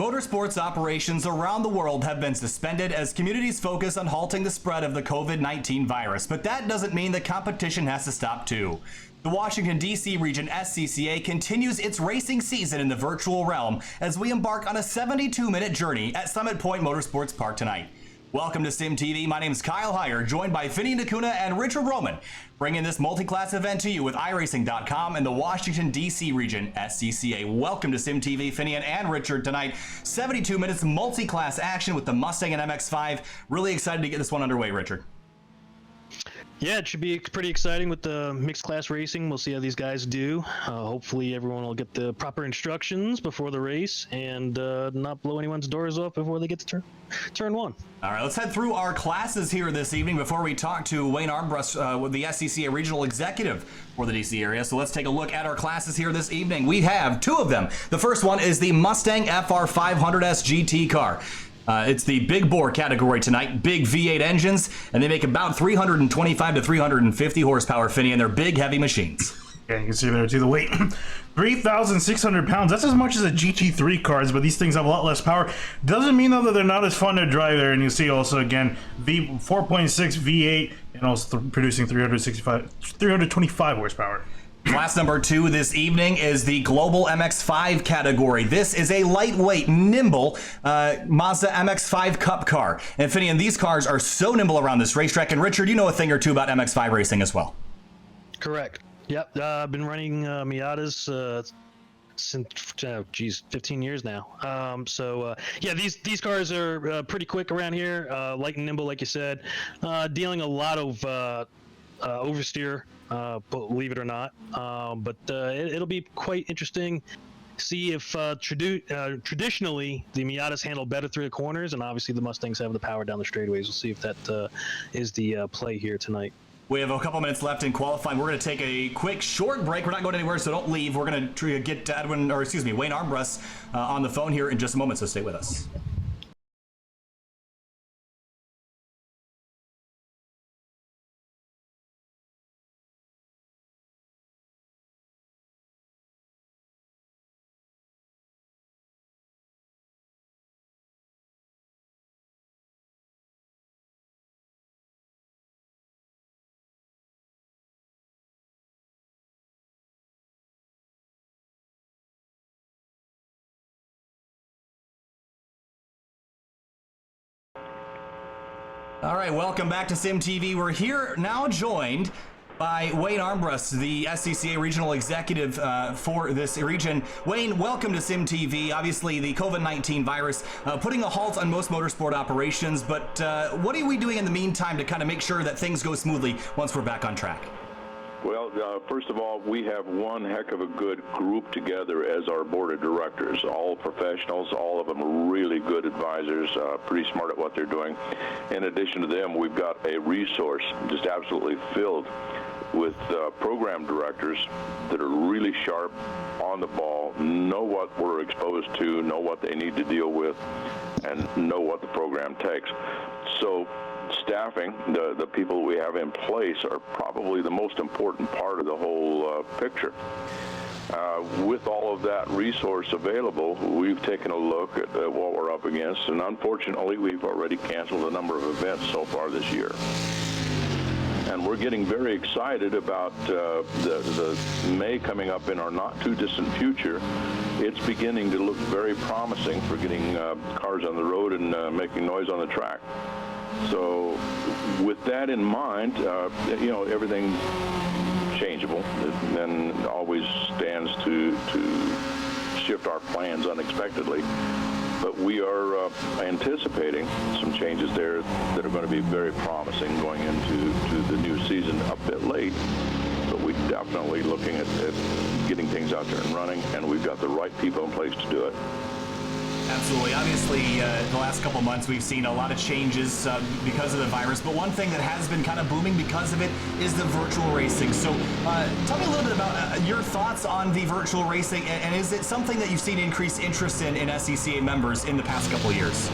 Motorsports operations around the world have been suspended as communities focus on halting the spread of the COVID-19 virus, but that doesn't mean the competition has to stop too. The Washington, D.C. region SCCA continues its racing season in the virtual realm as we embark on a 72-minute journey at Summit Point Motorsports Park tonight. Welcome to SimTV. My name is Kyle Heyer, joined by Vinny Nakuna and Richard Roman, bringing this multi-class event to you with iRacing.com and the Washington, D.C. region SCCA. Welcome to SimTV, Vinny and Richard tonight. 72 minutes multi-class action with the Mustang and MX-5. Really excited to get this one underway, Richard. Yeah, it should be pretty exciting with the mixed class racing. We'll see how these guys do. Hopefully everyone will get the proper instructions before the race and not blow anyone's doors off before they get to turn one. All right, let's head through our classes here this evening before we talk to Wayne Armbrust, with the SCCA Regional Executive for the DC area. So let's take a look at our classes here this evening. We have two of them. The first one is the Mustang FR500S GT car. It's the big bore category tonight, big V8 engines, and they make about 325 to 350 horsepower, Finney, and they're big, heavy machines. Yeah, you can see there too the weight. 3,600 pounds. That's as much as a GT3 cars, but these things have a lot less power. Doesn't mean though that they're not as fun to drive there. And you see also again, 4.6 V8 and also producing 325 horsepower. Class number 2 this evening is the Global MX-5 category. This is a lightweight, nimble Mazda MX-5 Cup car. And Finney, these cars are so nimble around this racetrack. And Richard, you know a thing or two about MX-5 racing as well. Correct. Yep. I've been running Miatas since 15 years now. Yeah, these cars are pretty quick around here, light and nimble, like you said, dealing a lot of oversteer, believe it or not. But it'll be quite interesting. See if traditionally the Miatas handle better through the corners, and obviously the Mustangs have the power down the straightaways. We'll see if that is the play here tonight. We have a couple minutes left in qualifying. We're going to take a quick short break. We're not going anywhere, so don't leave. We're going to get Wayne Armbrust on the phone here in just a moment, so stay with us. All right, welcome back to SimTV. We're here now joined by Wayne Armbrust, the SCCA Regional Executive for this region. Wayne, welcome to SimTV. Obviously, the COVID-19 virus putting a halt on most motorsport operations, but what are we doing in the meantime to kind of make sure that things go smoothly once we're back on track? Well, first of all, we have one heck of a good group together as our board of directors, all professionals, all of them really good advisors, pretty smart at what they're doing. In addition to them, we've got a resource just absolutely filled with program directors that are really sharp, on the ball, know what we're exposed to, know what they need to deal with, and know what the program takes. So staffing, the people we have in place are probably the most important part of the whole picture. With all of that resource available, we've taken a look at what we're up against, and unfortunately we've already canceled a number of events so far this year. And we're getting very excited about the May coming up in our not too distant future. It's beginning to look very promising for getting cars on the road and making noise on the track. So with that in mind, everything's changeable and always stands to shift our plans unexpectedly. But we are anticipating some changes there that are going to be very promising going into the new season. A bit late, but we're definitely looking at getting things out there and running, and we've got the right people in place to do it. Absolutely. Obviously, the last couple months we've seen a lot of changes because of the virus, but one thing that has been kind of booming because of it is the virtual racing. So tell me a little bit about your thoughts on the virtual racing, and is it something that you've seen increased interest in SCCA members in the past couple of years?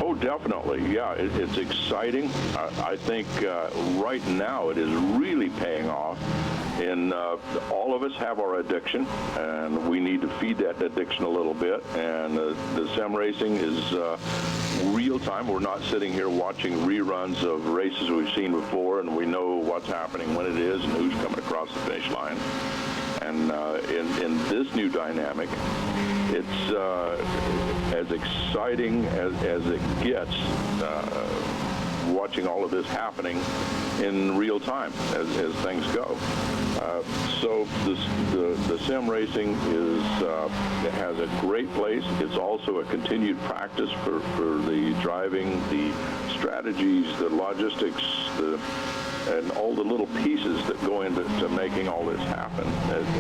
Oh, Definitely, yeah. It's exciting. I think right now it is really paying off. And all of us have our addiction, and we need to feed that addiction a little bit. And the sim racing is real time. We're not sitting here watching reruns of races we've seen before, and we know what's happening when it is and who's coming across the finish line. And in this new dynamic, it's as exciting as it gets, watching all of this happening in real time as things go. So the sim racing has a great place. It's also a continued practice for the driving, the strategies, the logistics, and all the little pieces that go into making all this happen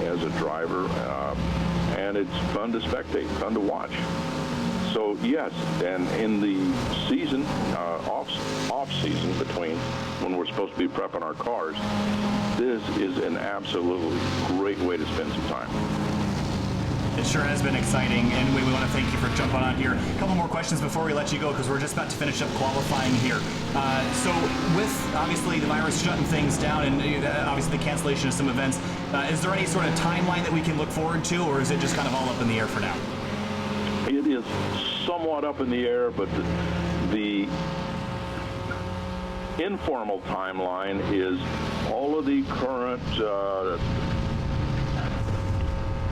as a driver. And it's fun to spectate, fun to watch. So yes, and in the season, off season between when we're supposed to be prepping our cars, this is an absolutely great way to spend some time. It sure has been exciting, and we want to thank you for jumping on here. A couple more questions before we let you go, because we're just about to finish up qualifying here. So with, obviously, the virus shutting things down and obviously the cancellation of some events, is there any sort of timeline that we can look forward to, or is it just kind of all up in the air for now? It is somewhat up in the air, but the informal timeline is all of the current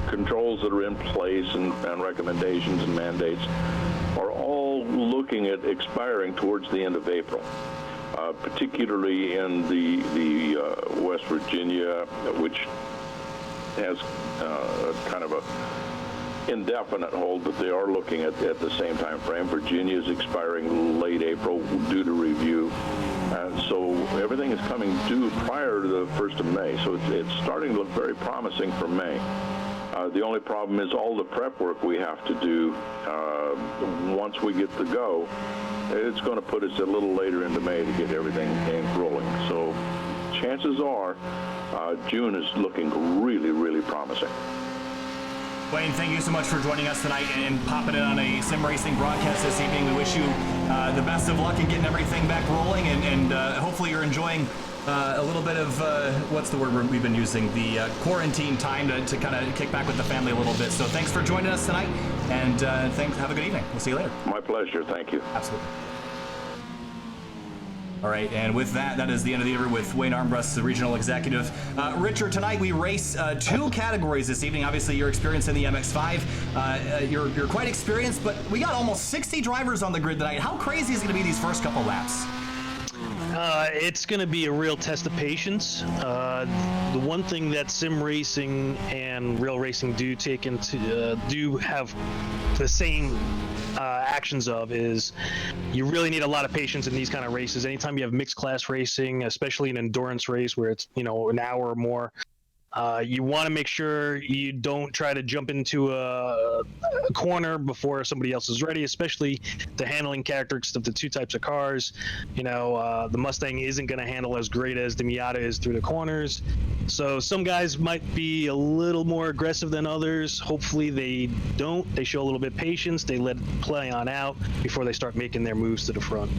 controls that are in place and recommendations and mandates are all looking at expiring towards the end of April, particularly in the West Virginia, which has kind of a indefinite hold, but they are looking at the same time frame. Virginia is expiring late April due to review. So everything is coming due prior to the 1st of May. So it's starting to look very promising for May. The only problem is all the prep work we have to do once we get the go. It's going to put us a little later into May to get everything rolling. So chances are June is looking really, really promising. Wayne, thank you so much for joining us tonight and popping in on a sim racing broadcast this evening. We wish you the best of luck in getting everything back rolling, and hopefully you're enjoying a little bit of, what's the word we've been using, the quarantine time to kind of kick back with the family a little bit. So thanks for joining us tonight, and thanks. Have a good evening. We'll see you later. My pleasure. Thank you. Absolutely. All right, and with that, that is the end of the interview with Wayne Armbrust, the regional executive. Richard, tonight we race 2 categories this evening. Obviously, your experience in the MX-5, you're quite experienced, but we got almost 60 drivers on the grid tonight. How crazy is it going to be these first couple laps? It's going to be a real test of patience. The one thing that sim racing and real racing do have the same actions of is you really need a lot of patience in these kind of races. Anytime you have mixed class racing, especially an endurance race where it's an hour or more, you want to make sure you don't try to jump into a corner before somebody else is ready, especially the handling characteristics of the 2 types of cars. The Mustang isn't going to handle as great as the Miata is through the corners. So some guys might be a little more aggressive than others. Hopefully they don't. They show a little bit of patience. They let it play on out before they start making their moves to the front.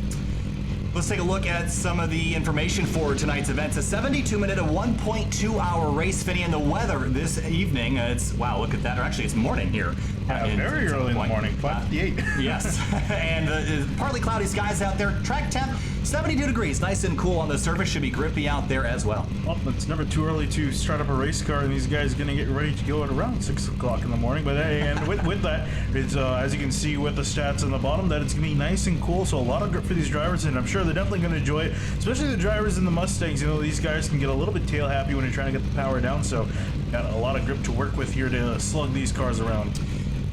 Let's take a look at some of the information for tonight's events. A 72-minute, 1.2-hour race, Finney, and the weather this evening. Wow, look at that. Or actually, it's morning here. Very early in the morning, 5:58. Yes, and partly cloudy skies out there. Track temp, 72 degrees. Nice and cool on the surface. Should be grippy out there as well. Well, it's never too early to start up a race car, and these guys are going to get ready to go at around 6 o'clock in the morning. But and with that, it's as you can see with the stats on the bottom, that it's going to be nice and cool. So a lot of grip for these drivers, and I'm sure they're definitely going to enjoy it, especially the drivers in the Mustangs. These guys can get a little bit tail happy when you're trying to get the power down. So got a lot of grip to work with here to slug these cars around.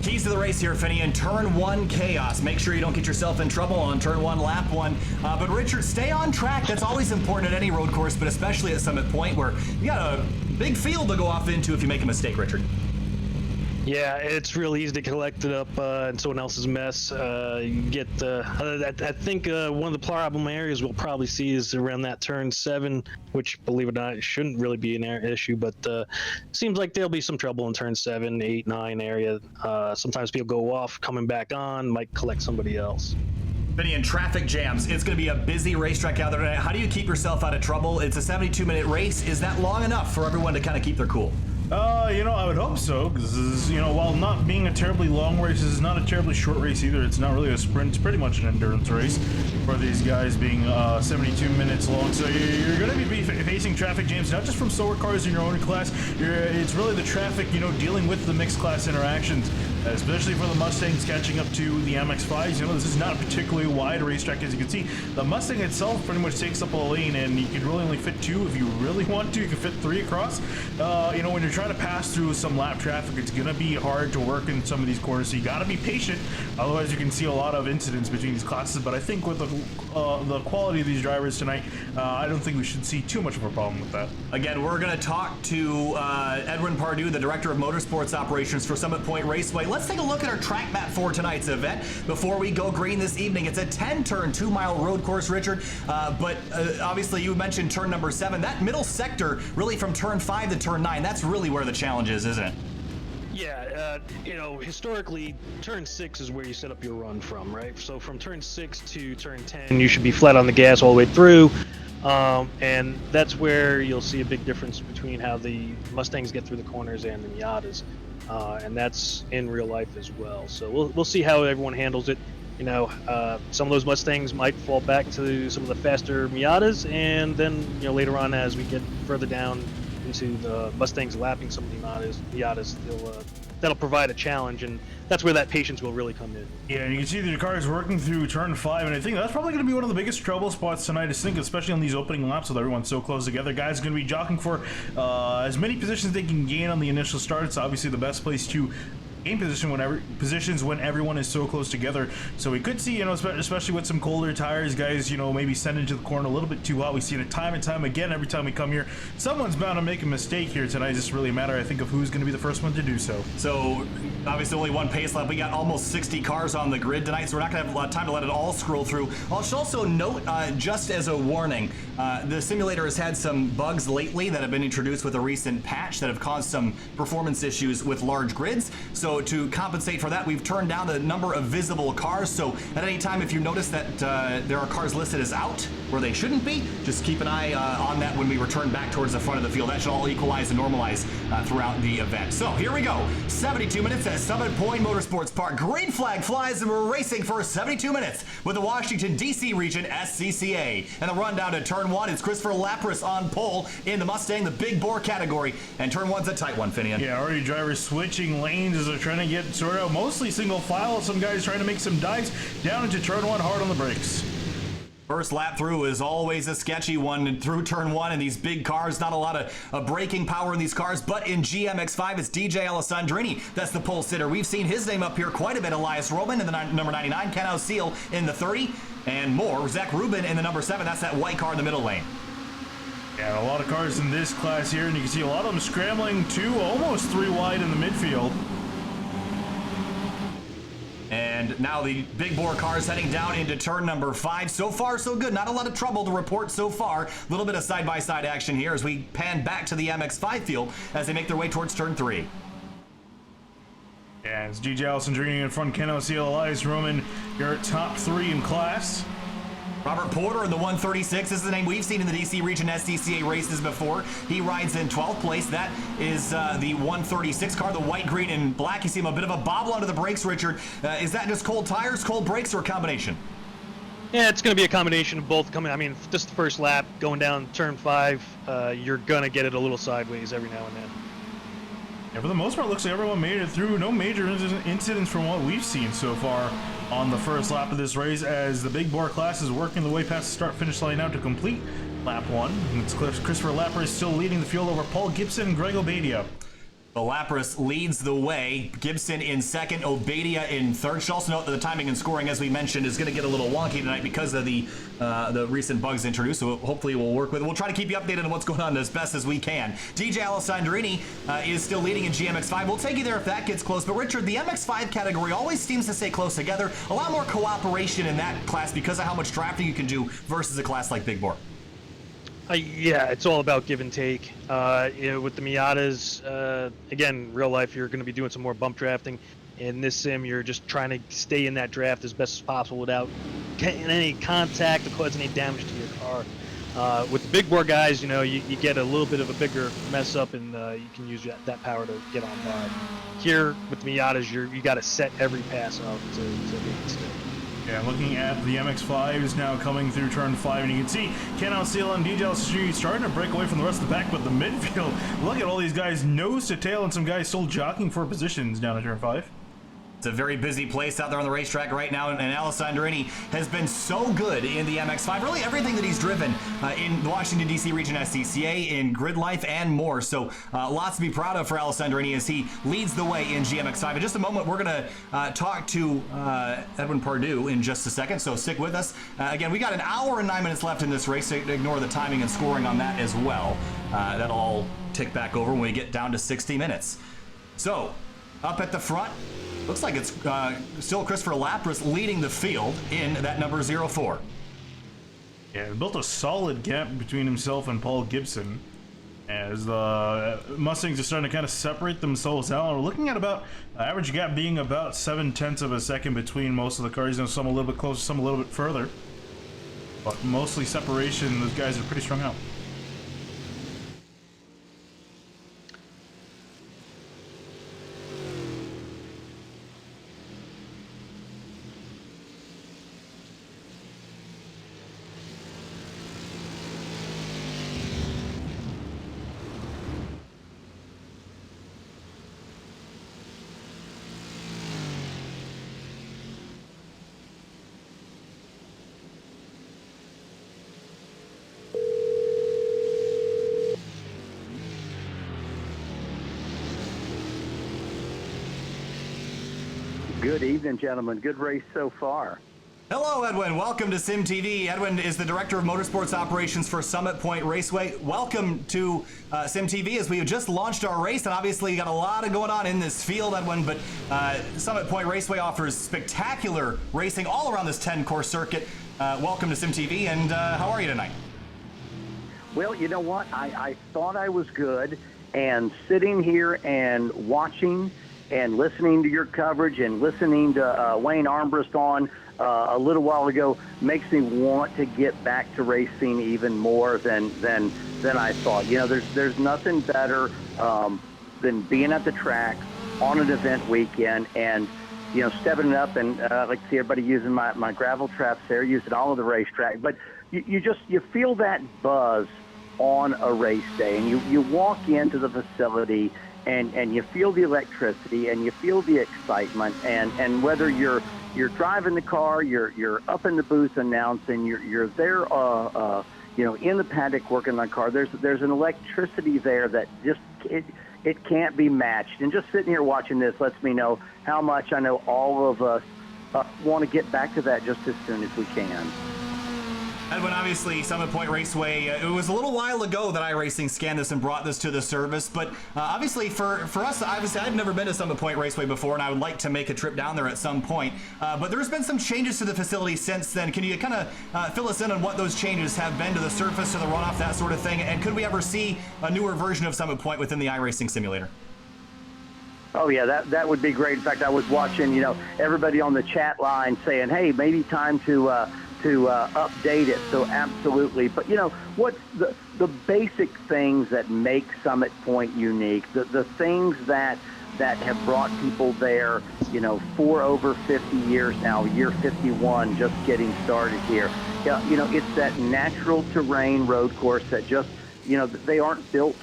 Keys to the race here, Finney, in turn 1 chaos. Make sure you don't get yourself in trouble on turn 1, lap 1. But Richard, stay on track. That's always important at any road course, but especially at Summit Point, where you got a big field to go off into if you make a mistake, Richard. Yeah, it's real easy to collect it up in someone else's mess. You get, I think one of the problem areas we'll probably see is around that turn 7, which, believe it or not, it shouldn't really be an issue, but seems like there'll be some trouble in turn 7, 8, 9 area. Sometimes people go off, coming back on, might collect somebody else. Vinny, in traffic jams, it's going to be a busy racetrack out there tonight. How do you keep yourself out of trouble? It's a 72-minute race. Is that long enough for everyone to kind of keep their cool? I would hope so, because, while not being a terribly long race, this is not a terribly short race either. It's not really a sprint. It's pretty much an endurance race for these guys being 72 minutes long. So you're going to be facing traffic jams, not just from slower cars in your own class. It's really the traffic, dealing with the mixed class interactions, especially for the Mustangs catching up to the MX-5s. This is not a particularly wide racetrack, as you can see. The Mustang itself pretty much takes up a lane, and you can really only fit 2 if you really want to. You can fit 3 across. When you're trying to pass through some lap traffic, it's gonna be hard to work in some of these corners, so you gotta be patient. Otherwise, you can see a lot of incidents between these classes. But I think with the quality of these drivers tonight, I don't think we should see too much of a problem with that. Again, we're gonna talk to Edwin Pardue, the Director of Motorsports Operations for Summit Point Raceway. Let's take a look at our track map for tonight's event before we go green this evening. It's a 10-turn, 2-mile road course, Richard. But obviously, you mentioned turn number 7. That middle sector, really from turn 5 to turn 9, that's really where the challenge is, isn't it? Yeah, historically, turn 6 is where you set up your run from, right? So from turn 6 to turn 10, you should be flat on the gas all the way through. And that's where you'll see a big difference between how the Mustangs get through the corners and the Miatas. And that's in real life as well. So we'll see how everyone handles it. Some of those Mustangs might fall back to some of the faster Miatas, and then later on, as we get further down into the Mustangs lapping some of the Miatas, that'll provide a challenge, and that's where that patience will really come in. Yeah, and you can see the car is working through turn 5, and I think that's probably going to be one of the biggest trouble spots tonight, I think, especially on these opening laps with everyone so close together. Guys are going to be jockeying for as many positions they can gain on the initial start. It's obviously the best place to gain positions when everyone is so close together. So we could see, especially with some colder tires, guys, maybe send into the corner a little bit too hot. We see it time and time again every time we come here. Someone's bound to make a mistake here tonight. It's just really a matter, I think, of who's going to be the first one to do so. So obviously only one pace lap. We got almost 60 cars on the grid tonight, so we're not going to have a lot of time to let it all scroll through. I should also note, just as a warning, the simulator has had some bugs lately that have been introduced with a recent patch that have caused some performance issues with large grids. So to compensate for that, we've turned down the number of visible cars. So at any time, if you notice that there are cars listed as out where they shouldn't be, just keep an eye on that when we return back towards the front of the field. That should all equalize and normalize throughout the event. So here we go. 72 minutes at Summit Point Motorsports Park. Green flag flies, and we're racing for 72 minutes with the Washington, D.C. region SCCA. And the rundown to turn 1 is Christopher Lapras on pole in the Mustang, the big bore category. And turn 1's a tight one, Finian. Yeah, already drivers switching lanes as they're trying to get sort of mostly single file. Some guys trying to make some dives down into turn 1, hard on the brakes. First lap through is always a sketchy one through turn 1, and these big cars, not a lot of braking power in these cars, but in GMX5, it's DJ Alessandrini. That's the pole sitter. We've seen his name up here quite a bit. Elias Roman in the number 99, Ken Seal in the 30, and more. Zach Rubin in the number 7. That's that white car in the middle lane. Yeah, a lot of cars in this class here, and you can see a lot of them scrambling 2, almost 3 wide in the midfield. And now the big bore cars heading down into turn number 5. So far, so good. Not a lot of trouble to report so far. A little bit of side-by-side action here as we pan back to the MX-5 field as they make their way towards turn 3. Yeah, it's DJ Alessandrini in front, Ken O'Seal, Elias Roman, your top 3 in class. Robert Porter in the 136. This is a name we've seen in the DC region SCCA races before. He rides in 12th place. That is the 136 car, the white, green, and black. You see him a bit of a bobble under the brakes, Richard. Is that just cold tires, cold brakes, or a combination? Yeah, it's going to be a combination of both. Just the first lap, going down turn 5, you're going to get it a little sideways every now and then. Yeah, for the most part, it looks like everyone made it through. No major incidents from what we've seen so far on the first lap of this race, as the big bore class is working the way past the start-finish line now to complete lap 1. And it's Christopher Lapras still leading the field over Paul Gibson and Greg Obadia. The Lapras leads the way. Gibson in second, Obadia in third. Should also note that the timing and scoring, as we mentioned, is going to get a little wonky tonight because of the recent bugs introduced, so hopefully we'll work with it. We'll try to keep you updated on what's going on as best as we can. DJ Alessandrini is still leading in GMX5. We'll take you there if that gets close. But Richard, the MX5 category always seems to stay close together. A lot more cooperation in that class because of how much drafting you can do versus a class like Big Bore. Yeah, it's all about give and take. With the Miatas, again, real life, you're going to be doing some more bump drafting. In this sim, you're just trying to stay in that draft as best as possible without getting any contact or causing any damage to your car. With the big bore guys, you get a little bit of a bigger mess up, and you can use that power to get on by. Here with the Miatas, you got to set every pass up to make it stick. Yeah, looking at the MX-5s now coming through turn 5, and you can see Ken Steele and DJ Street starting to break away from the rest of the pack, but the midfield, look at all these guys nose to tail, and some guys still jockeying for positions down at turn 5. It's a very busy place out there on the racetrack right now, and Alessandrini has been so good in the MX-5. Really everything that he's driven in the Washington, D.C. region SCCA, in grid life, and more. So lots to be proud of for Alessandrini as he leads the way in GMX-5. In just a moment, we're going to talk to Edwin Pardue in just a second, so stick with us. Again, we got an hour and 9 minutes left in this race, so ignore the timing and scoring on that as well. That'll all tick back over when we get down to 60 minutes. So, up at the front, looks like it's still Christopher Lapras leading the field in that number 04. Yeah, built a solid gap between himself and Paul Gibson as the Mustangs are starting to kind of separate themselves out. We're looking at about average gap being about 0.7 of a second between most of the cars. Some a little bit closer, some a little bit further, but mostly separation. Those guys are pretty strung out. Good evening, gentlemen. Good race so far. Hello, Edwin. Welcome to SimTV. Edwin is the Director of Motorsports Operations for Summit Point Raceway. Welcome to SimTV as we have just launched our race, and obviously you got a lot of going on in this field, Edwin, but Summit Point Raceway offers spectacular racing all around this 10-course circuit. Welcome to SimTV, and how are you tonight? Well, you know what? I thought I was good, and sitting here and watching and listening to your coverage and listening to Wayne Armbrust on a little while ago makes me want to get back to racing even more than I thought. There's nothing better than being at the track on an event weekend and stepping up, and I like to see everybody using my gravel traps there, using all of the racetrack. But you feel that buzz on a race day, and you walk into the facility and you feel the electricity and you feel the excitement, and whether you're driving the car, you're up in the booth announcing, you're there in the paddock working on the car, there's an electricity there that just it can't be matched. And just sitting here watching this lets me know how much I know all of us want to get back to that just as soon as we can. Edwin, obviously, Summit Point Raceway, it was a little while ago that iRacing scanned this and brought this to the service, but obviously for us, obviously I've never been to Summit Point Raceway before, and I would like to make a trip down there at some point, but there's been some changes to the facility since then. Can you kind of fill us in on what those changes have been to the surface, to the runoff, that sort of thing, and could we ever see a newer version of Summit Point within the iRacing simulator? Oh, yeah, that would be great. In fact, I was watching, everybody on the chat line saying, hey, maybe time to update it. So absolutely. But what's the basic things that make Summit Point unique, the things that have brought people there for over 50 years now, year 51 just getting started here. It's that natural terrain road course that just they aren't built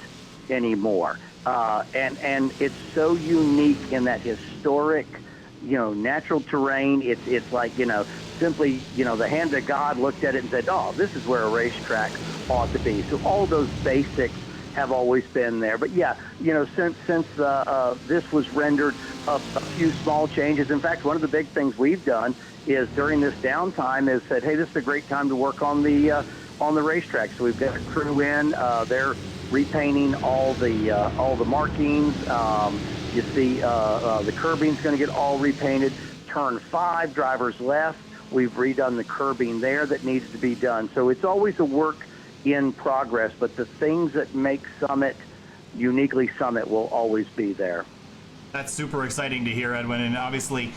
anymore, and it's so unique in that historic natural terrain. It's like simply, the hand of God looked at it and said, oh, this is where a racetrack ought to be. So all those basics have always been there. But yeah, since this was rendered, a few small changes. In fact, one of the big things we've done is during this downtime is said, hey, this is a great time to work on the racetrack. So we've got a crew in. They're repainting all the markings. You see the curbing's going to get all repainted. Turn 5, drivers left. We've redone the curbing there that needs to be done. So it's always a work in progress, but the things that make Summit uniquely Summit will always be there. That's super exciting to hear, Edwin, and obviously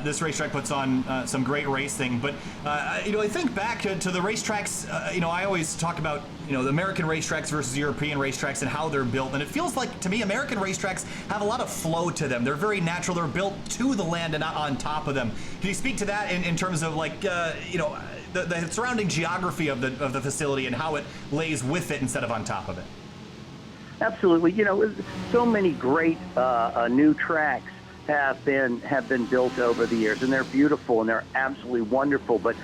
this racetrack puts on some great racing. But I think back to the racetracks. I always talk about the American racetracks versus European racetracks and how they're built, and it feels like to me American racetracks have a lot of flow to them. They're very natural. They're built to the land and not on top of them. Can you speak to that in terms of the surrounding geography of the facility and how it lays with it instead of on top of it? Absolutely. So many great new tracks have been built over the years, and they're beautiful and they're absolutely wonderful. But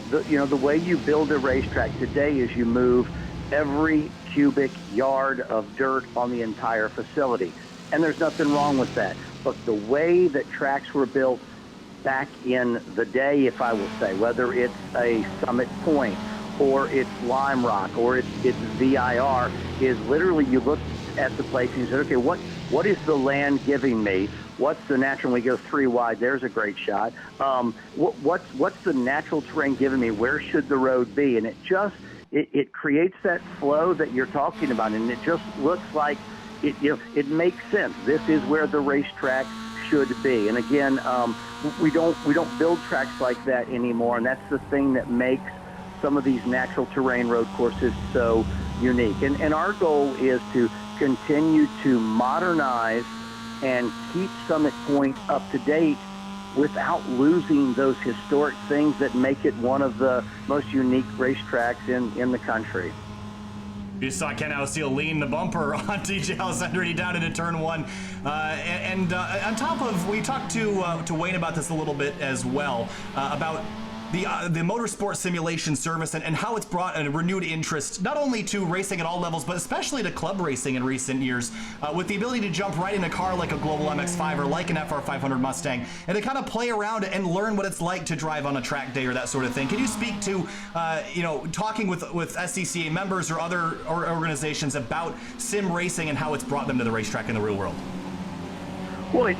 the way you build a racetrack today is you move every cubic yard of dirt on the entire facility, and there's nothing wrong with that. But the way that tracks were built back in the day, if I will say, whether it's a Summit Point or it's Lime Rock, or it's VIR, is literally you look at the place and you say, okay, what is the land giving me? What's the natural? We go 3 wide. There's a great shot. What's the natural terrain giving me? Where should the road be? And it creates that flow that you're talking about, and it just looks like it makes sense. This is where the racetrack should be. And again, we don't build tracks like that anymore, and that's the thing that makes some of these natural terrain road courses so unique. And our goal is to continue to modernize and keep Summit Point up to date without losing those historic things that make it one of the most unique racetracks in the country. You saw Ken Alceel lean the bumper on TJ Alessandrini down into turn 1. On top of, we talked to Wayne about this a little bit as well, about the motorsport simulation service and how it's brought a renewed interest not only to racing at all levels, but especially to club racing in recent years, with the ability to jump right in a car like a Global MX-5 or like an FR500 Mustang and to kind of play around and learn what it's like to drive on a track day or that sort of thing. Can you speak to talking with SCCA members or other organizations about sim racing and how it's brought them to the racetrack in the real world? Well,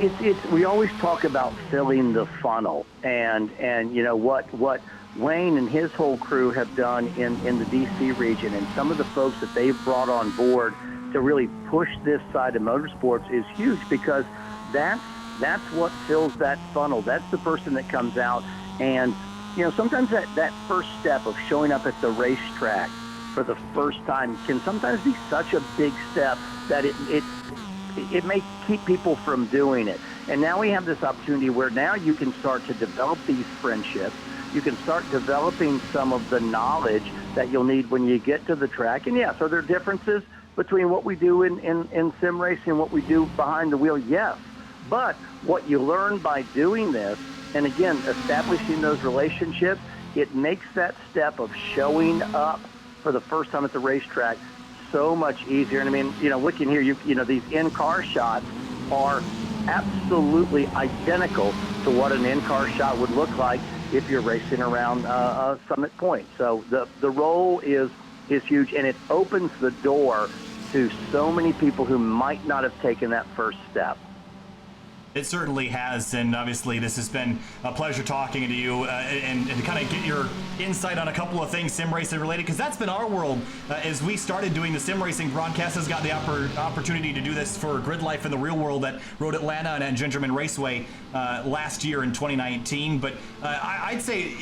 we always talk about filling the funnel, and what Wayne and his whole crew have done in the DC region, and some of the folks that they've brought on board to really push this side of motorsports is huge, because that's what fills that funnel. That's the person that comes out, and sometimes that first step of showing up at the racetrack for the first time can sometimes be such a big step that it may keep people from doing it. And now we have this opportunity where now you can start to develop these friendships. You can start developing some of the knowledge that you'll need when you get to the track. And yes, are there differences between what we do in sim racing and what we do behind the wheel? Yes. But what you learn by doing this, and again, establishing those relationships, it makes that step of showing up for the first time at the racetrack so much easier. And I mean, looking here, these in-car shots are absolutely identical to what an in-car shot would look like if you're racing around Summit Point. So the role is huge, and it opens the door to so many people who might not have taken that first step. It certainly has, and obviously this has been a pleasure talking to you and to kind of get your insight on a couple of things sim racing related, because that's been our world. As we started doing the sim racing broadcast, has got the opportunity to do this for Grid Life in the real world at Road Atlanta and at Gingerman Raceway last year in 2019. But I'd say,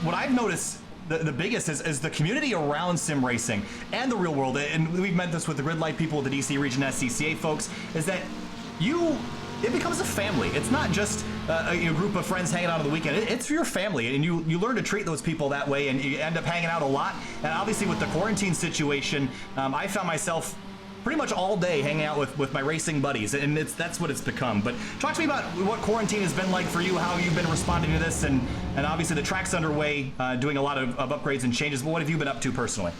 what I've noticed the biggest is the community around sim racing and the real world, and we've met this with the Grid Life people, with the DC region SCCA folks, is that it becomes a family. It's not just a group of friends hanging out on the weekend. It's your family, and you learn to treat those people that way, and you end up hanging out a lot. And obviously with the quarantine situation, I found myself pretty much all day hanging out with my racing buddies, and that's what it's become. But talk to me about what quarantine has been like for you, how you've been responding to this, and obviously the track's underway, doing a lot of upgrades and changes, but what have you been up to personally?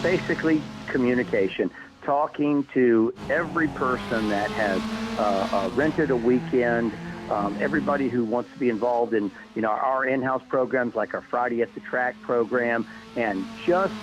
Basically, communication. Talking to every person that has rented a weekend, everybody who wants to be involved in our in-house programs like our Friday at the Track program, and just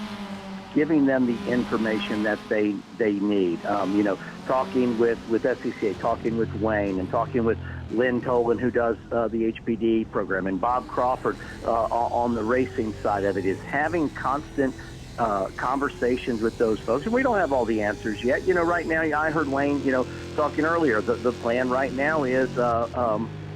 giving them the information that they need. Talking with SCCA, talking with Wayne, and talking with Lynn Tolan, who does the HPD program, and Bob Crawford on the racing side of it, is having constant conversations with those folks, and we don't have all the answers yet. Right now, I heard Wayne, talking earlier. The plan right now is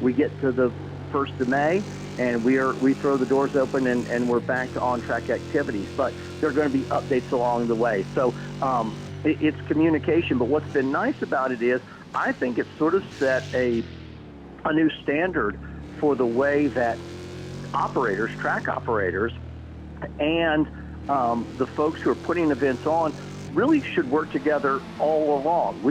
we get to the 1st of May, and we throw the doors open, and we're back to on-track activities. But there are going to be updates along the way. So it's communication. But what's been nice about it is I think it's sort of set a new standard for the way that track operators, and the folks who are putting events on really should work together all along.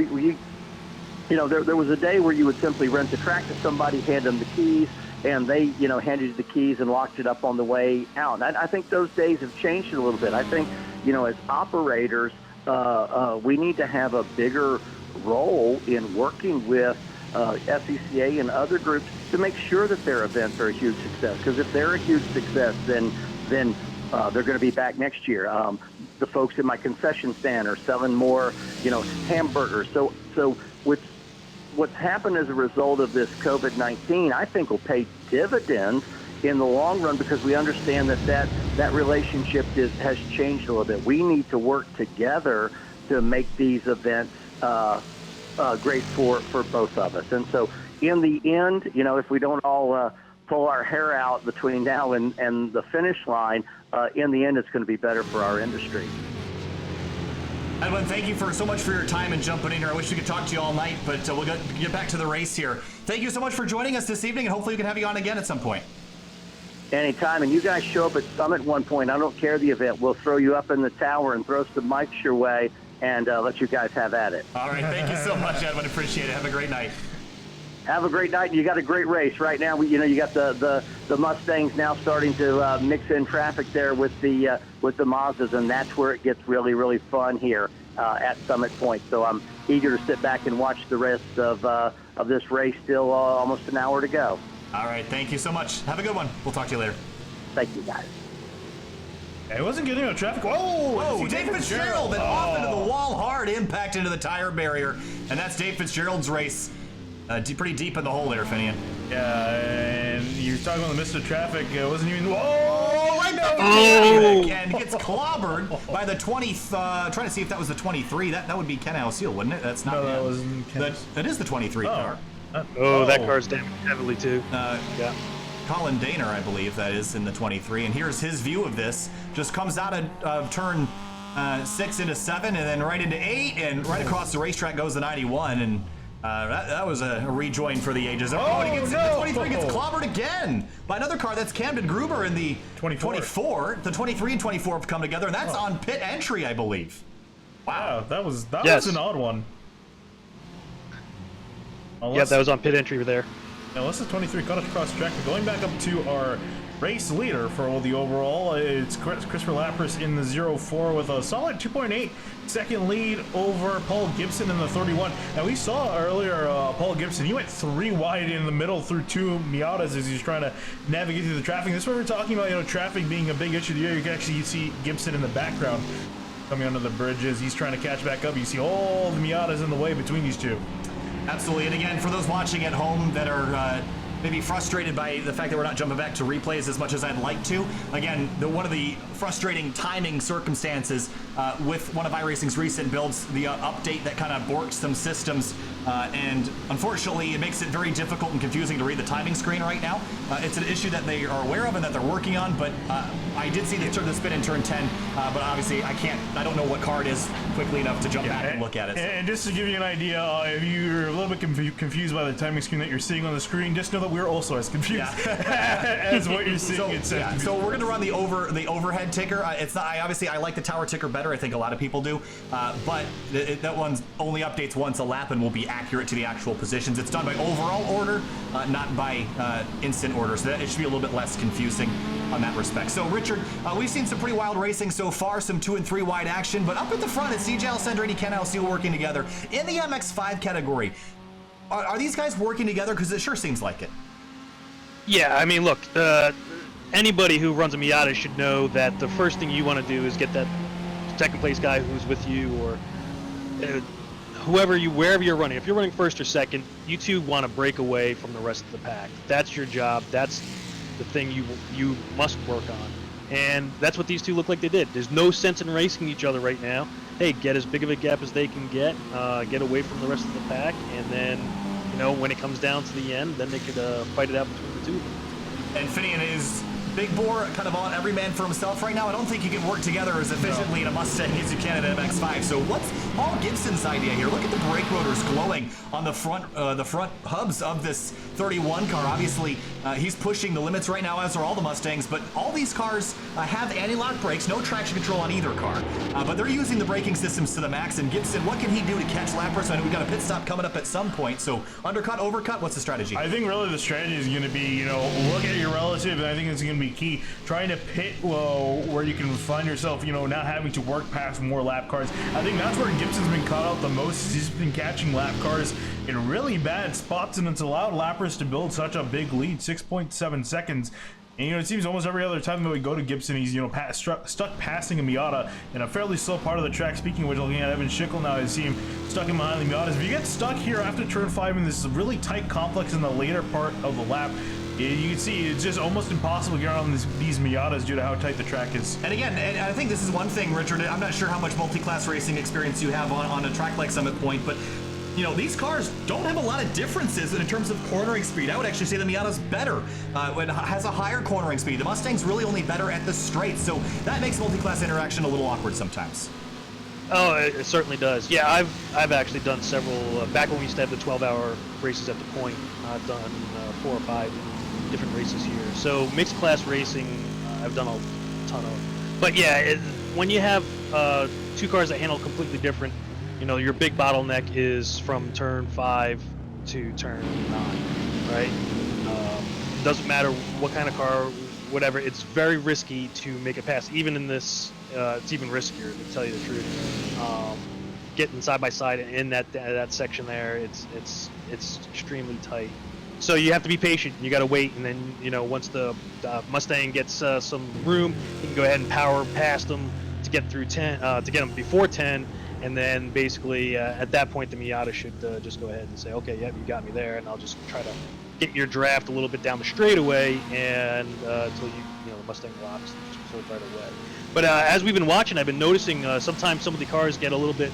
There was a day where you would simply rent the track to somebody, hand them the keys, and they, handed you the keys and locked it up on the way out. And I think those days have changed a little bit. I think, as operators, we need to have a bigger role in working with SCCA and other groups to make sure that their events are a huge success. Because if they're a huge success, then they're going to be back next year. The folks in my concession stand are selling more, hamburgers. So what's happened as a result of this COVID-19, I think will pay dividends in the long run, because we understand that relationship has changed a little bit. We need to work together to make these events great for both of us. And so in the end, if we don't all pull our hair out between now and the finish line, in the end, it's going to be better for our industry. Edwin, thank you so much for your time and jumping in here. I wish we could talk to you all night, but we'll get back to the race here. Thank you so much for joining us this evening, and hopefully we can have you on again at some point. Anytime, and you guys show up at Summit one point. I don't care the event. We'll throw you up in the tower and throw some mics your way and let you guys have at it. All right, thank you so much, Edwin. Appreciate it. Have a great night. Have a great night. You got a great race right now. You got the Mustangs now starting to mix in traffic there with the Mazdas, and that's where it gets really, really fun here at Summit Point. So I'm eager to sit back and watch the rest of this race. Still almost an hour to go. All right, thank you so much. Have a good one. We'll talk to you later. Thank you, guys. I wasn't getting out of traffic. Whoa, Dave Fitzgerald, and off into the wall, hard impact into the tire barrier, and that's Dave Fitzgerald's race. Pretty deep in the hole there, Finian. Yeah, and you're talking about the Mr. Traffic. It wasn't even. Whoa! Right back to and gets clobbered by the 20. Trying to see if that was the 23. That would be Ken Alseal, wouldn't it? That's not. No, that wasn't Ken. That is the 23 car. That car's damaged heavily too. Yeah. Colin Daner, I believe that is in the 23, and here's his view of this. Just comes out of turn 6 into 7, and then right into 8, and right across the racetrack goes the 91, and that was a rejoin for the ages. The 23 gets clobbered again by another car. That's Camden Gruber in the 24. The 23 and 24 have come together, and that's on pit entry, I believe. Wow, that was an odd one. Yeah, that was on pit entry there. Now, unless the 23 cut across the track, but going back up to our race leader for the overall, it's Christopher Lapras in the 04 with a solid 2.8 second lead over Paul Gibson in the 31. Now, we saw earlier Paul Gibson, he went 3 wide in the middle through 2 Miatas as he's trying to navigate through the traffic. This is what we're talking about, traffic being a big issue here. You can actually see Gibson in the background coming under the bridges. He's trying to catch back up. You see all the Miatas in the way between these two. Absolutely, and again, for those watching at home that are maybe frustrated by the fact that we're not jumping back to replays as much as I'd like to, again, one of the frustrating timing circumstances with one of iRacing's recent builds, the update that kind of borks some systems, and unfortunately it makes it very difficult and confusing to read the timing screen right now. It's an issue that they are aware of and that they're working on, but I did see the spin in turn 10, but obviously I don't know what car it is quickly enough to jump back and look at it. And just to give you an idea, if you're a little bit confused by the timing screen that you're seeing on the screen, just know that we're also as confused as what you're seeing. So we're going to run the overhead ticker. It's not. I like the tower ticker better. I think a lot of people do, but that one only updates once a lap and will be accurate to the actual positions. It's done by overall order, not by instant order, so that it should be a little bit less confusing on that respect. So Richard, we've seen some pretty wild racing so far, some 2 and 3 wide action, but up at the front it's CJ Alcindor and Ken Alseal working together in the MX5 category. Are these guys working together? Because it sure seems like it. Yeah, I mean, look, anybody who runs a Miata should know that the first thing you want to do is get that second place guy who's with you, or wherever you're running. If you're running first or second, you two want to break away from the rest of the pack. That's your job. That's the thing you must work on. And that's what these two look like they did. There's no sense in racing each other right now. Hey, get as big of a gap as they can get away from the rest of the pack, and then, you know, when it comes down to the end, then they could fight it out between the two of them. And Finian is big bore, kind of on every man for himself right now. I don't think you can work together as efficiently in a Mustang as you can in an MX-5. So what's Paul Gibson's idea here? Look at the brake rotors glowing on the front hubs of this 31 car. Obviously, he's pushing the limits right now, as are all the Mustangs. But all these cars have anti-lock brakes, no traction control on either car. But they're using the braking systems to the max. And Gibson, what can he do to catch lappers? I know we've got a pit stop coming up at some point. So undercut, overcut, what's the strategy? I think really the strategy is going to be, you know, look at your relative, and I think it's going to be key. Trying to pit low where you can find yourself, you know, not having to work past more lap cars. I think that's where Gibson's been caught out the most. He's been catching lap cars in really bad spots, and it's allowed lappers to build such a big lead, 6.7 seconds. And, you know, it seems almost every other time that we go to Gibson, he's, you know, stuck passing a Miata in a fairly slow part of the track. Speaking of which, looking at Evan Schickel now, I see him stuck in behind the Miatas. If you get stuck here after turn 5 in this really tight complex in the later part of the lap, you can see it's just almost impossible to get around these Miatas due to how tight the track is. And again, and I think this is one thing, Richard, I'm not sure how much multi-class racing experience you have on a track like Summit Point, but you know, these cars don't have a lot of differences in terms of cornering speed. I would actually say the Miata's better. It has a higher cornering speed. The Mustang's really only better at the straight, so that makes multi-class interaction a little awkward sometimes. Oh, it certainly does. Yeah, I've actually done several, back when we used to have the 12-hour races at the point, I've done 4 or 5 different races here. So mixed class racing, I've done a ton of. But yeah, when you have 2 cars that handle completely different, you know, your big bottleneck is from turn 5 to turn 9, right? Doesn't matter what kind of car, whatever, it's very risky to make it pass. Even in this, it's even riskier, to tell you the truth. Getting side by side in that section there, it's extremely tight. So you have to be patient. You got to wait, and then, you know, once the Mustang gets some room, you can go ahead and power past them to get through 10, to get them before 10, and then basically at that point the Miata should just go ahead and say, okay, yep, you got me there, and I'll just try to get your draft a little bit down the straightaway, and until you know, the Mustang will obviously just pull right away. But as we've been watching, I've been noticing sometimes some of the cars get a little bit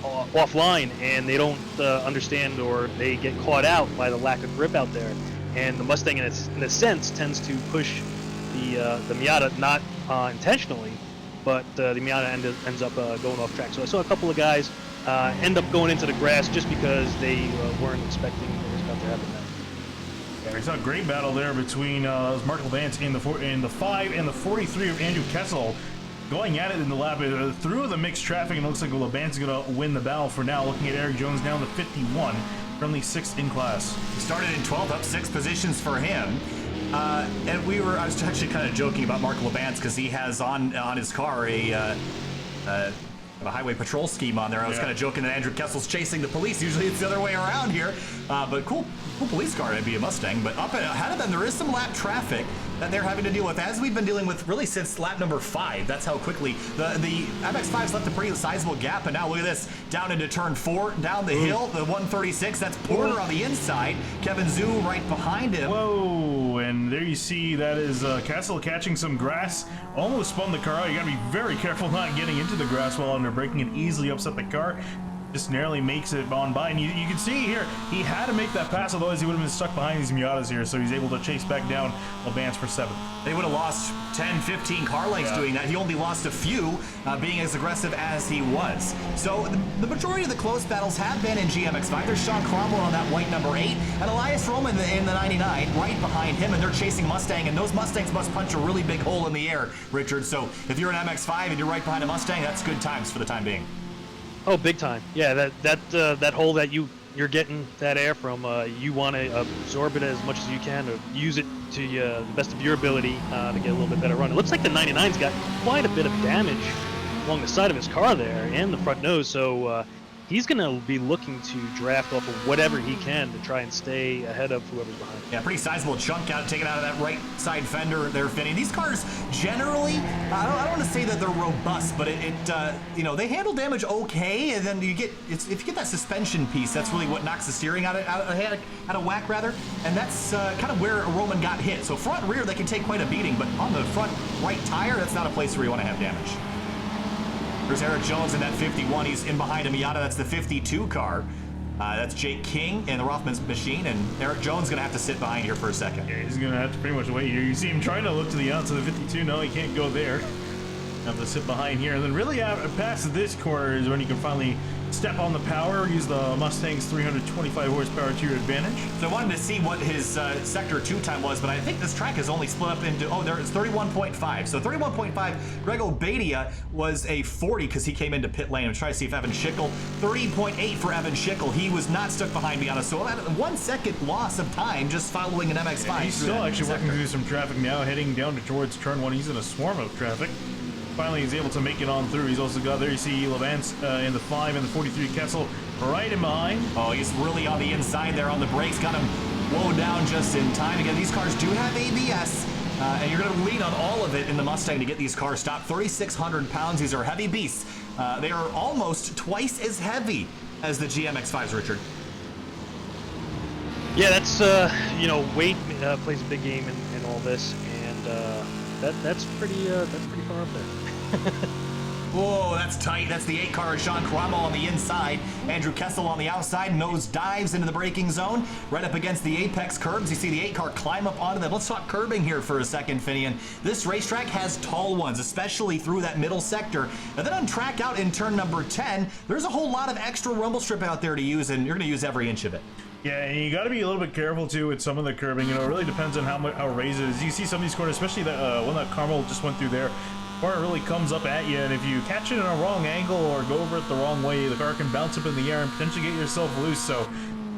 offline, and they don't understand, or they get caught out by the lack of grip out there. And the Mustang, in a sense, tends to push the Miata, not intentionally, but the Miata ends up going off track. So I saw a couple of guys end up going into the grass just because they weren't expecting what was about to happen there. Yeah, we saw a great battle there between Mark Levance in the 5 and the 43 of Andrew Kessel, going at it in the lap through the mixed traffic, and it looks like Levance is going to win the battle for now. Looking at Eric Jones down to 51, currently 6th in class. He started in 12th, up 6 positions for him. And I was actually kind of joking about Mark Levance because he has on his car a highway patrol scheme on there. I was kind of joking that Andrew Kessel's chasing the police. Usually it's the other way around here. But cool police car, it'd be a Mustang. But up ahead of them, there is some lap traffic that they're having to deal with, as we've been dealing with really since lap number 5. That's how quickly the MX-5's left a pretty sizable gap. And now look at this, down into turn 4, down the hill, the 136. That's Porter on the inside. Kevin Zhu right behind him. Whoa, and there you see that is Kessel catching some grass. Almost spun the car out. You got to be very careful not getting into the grass while under braking. It easily upset the car. Just narrowly makes it on by, and you can see here he had to make that pass, otherwise he would have been stuck behind these Miatas here, so he's able to chase back down Levance for 7th. They would have lost 10, 15 car lengths doing that. He only lost a few, being as aggressive as he was. So the majority of the close battles have been in GMX5. There's Sean Cromwell on that white number 8, and Elias Roman in the 99 right behind him, and they're chasing Mustang, and those Mustangs must punch a really big hole in the air, Richard. So if you're an MX5 and you're right behind a Mustang, that's good times for the time being. Oh, big time. Yeah, that hole that you're getting that air from, you want to absorb it as much as you can, or use it to the best of your ability to get a little bit better run. It looks like the 99's got quite a bit of damage along the side of his car there and the front nose, so he's going to be looking to draft off of whatever he can to try and stay ahead of whoever's behind him. Yeah, pretty sizable chunk taken out of that right side fender there, Finney. These cars generally, I don't want to say that they're robust, but you know, they handle damage okay, and then if you get that suspension piece, that's really what knocks the steering out of whack, rather, and that's kind of where Roman got hit. So front and rear, they can take quite a beating, but on the front right tire, that's not a place where you want to have damage. There's Eric Jones in that 51. He's in behind a Miata. That's the 52 car. That's Jake King in the Rothman's machine, and Eric Jones going to have to sit behind here for a second. Yeah, he's going to have to pretty much wait here. You see him trying to look to the outside of the 52. No, he can't go there. Have to sit behind here. And then really past this corner is when you can finally step on the power, use the Mustang's 325 horsepower to your advantage. So I wanted to see what his Sector 2 time was, but I think this track is only split up into, there it's 31.5. So 31.5, Greg Obadia was a 40 because he came into pit lane. I'm trying to see if Evan Schickel, 30.8 for Evan Schickel. He was not stuck behind me on a solo. 1 second loss of time just following an MX-5. Yeah, he's still actually working through some traffic now, heading down towards turn 1. He's in a swarm of traffic. Finally, he's able to make it on through. He's also got, there you see Levance in the 5 and the 43 Kessel right in behind. Oh, he's really on the inside there on the brakes. Got him low down just in time. Again, these cars do have ABS, and you're going to lean on all of it in the Mustang to get these cars stopped. 3,600 pounds. These are heavy beasts. They are almost twice as heavy as the GMX-5s, Richard. Yeah, that's, you know, weight plays a big game in all this, and that's pretty far up there. Whoa, that's tight. That's the 8 car. Sean Caramo on the inside. Andrew Kessel on the outside. Nose dives into the braking zone. Right up against the apex curbs. You see the 8 car climb up onto them. Let's talk curbing here for a second, Finian. This racetrack has tall ones, especially through that middle sector. And then on track out in turn number 10, there's a whole lot of extra rumble strip out there to use, and you're going to use every inch of it. Yeah, and you got to be a little bit careful too with some of the curbing. You know, it really depends on how raised it is. You see some of these corners, especially that one that Carmel just went through there. Car really comes up at you, and if you catch it in a wrong angle or go over it the wrong way, the car can bounce up in the air and potentially get yourself loose. So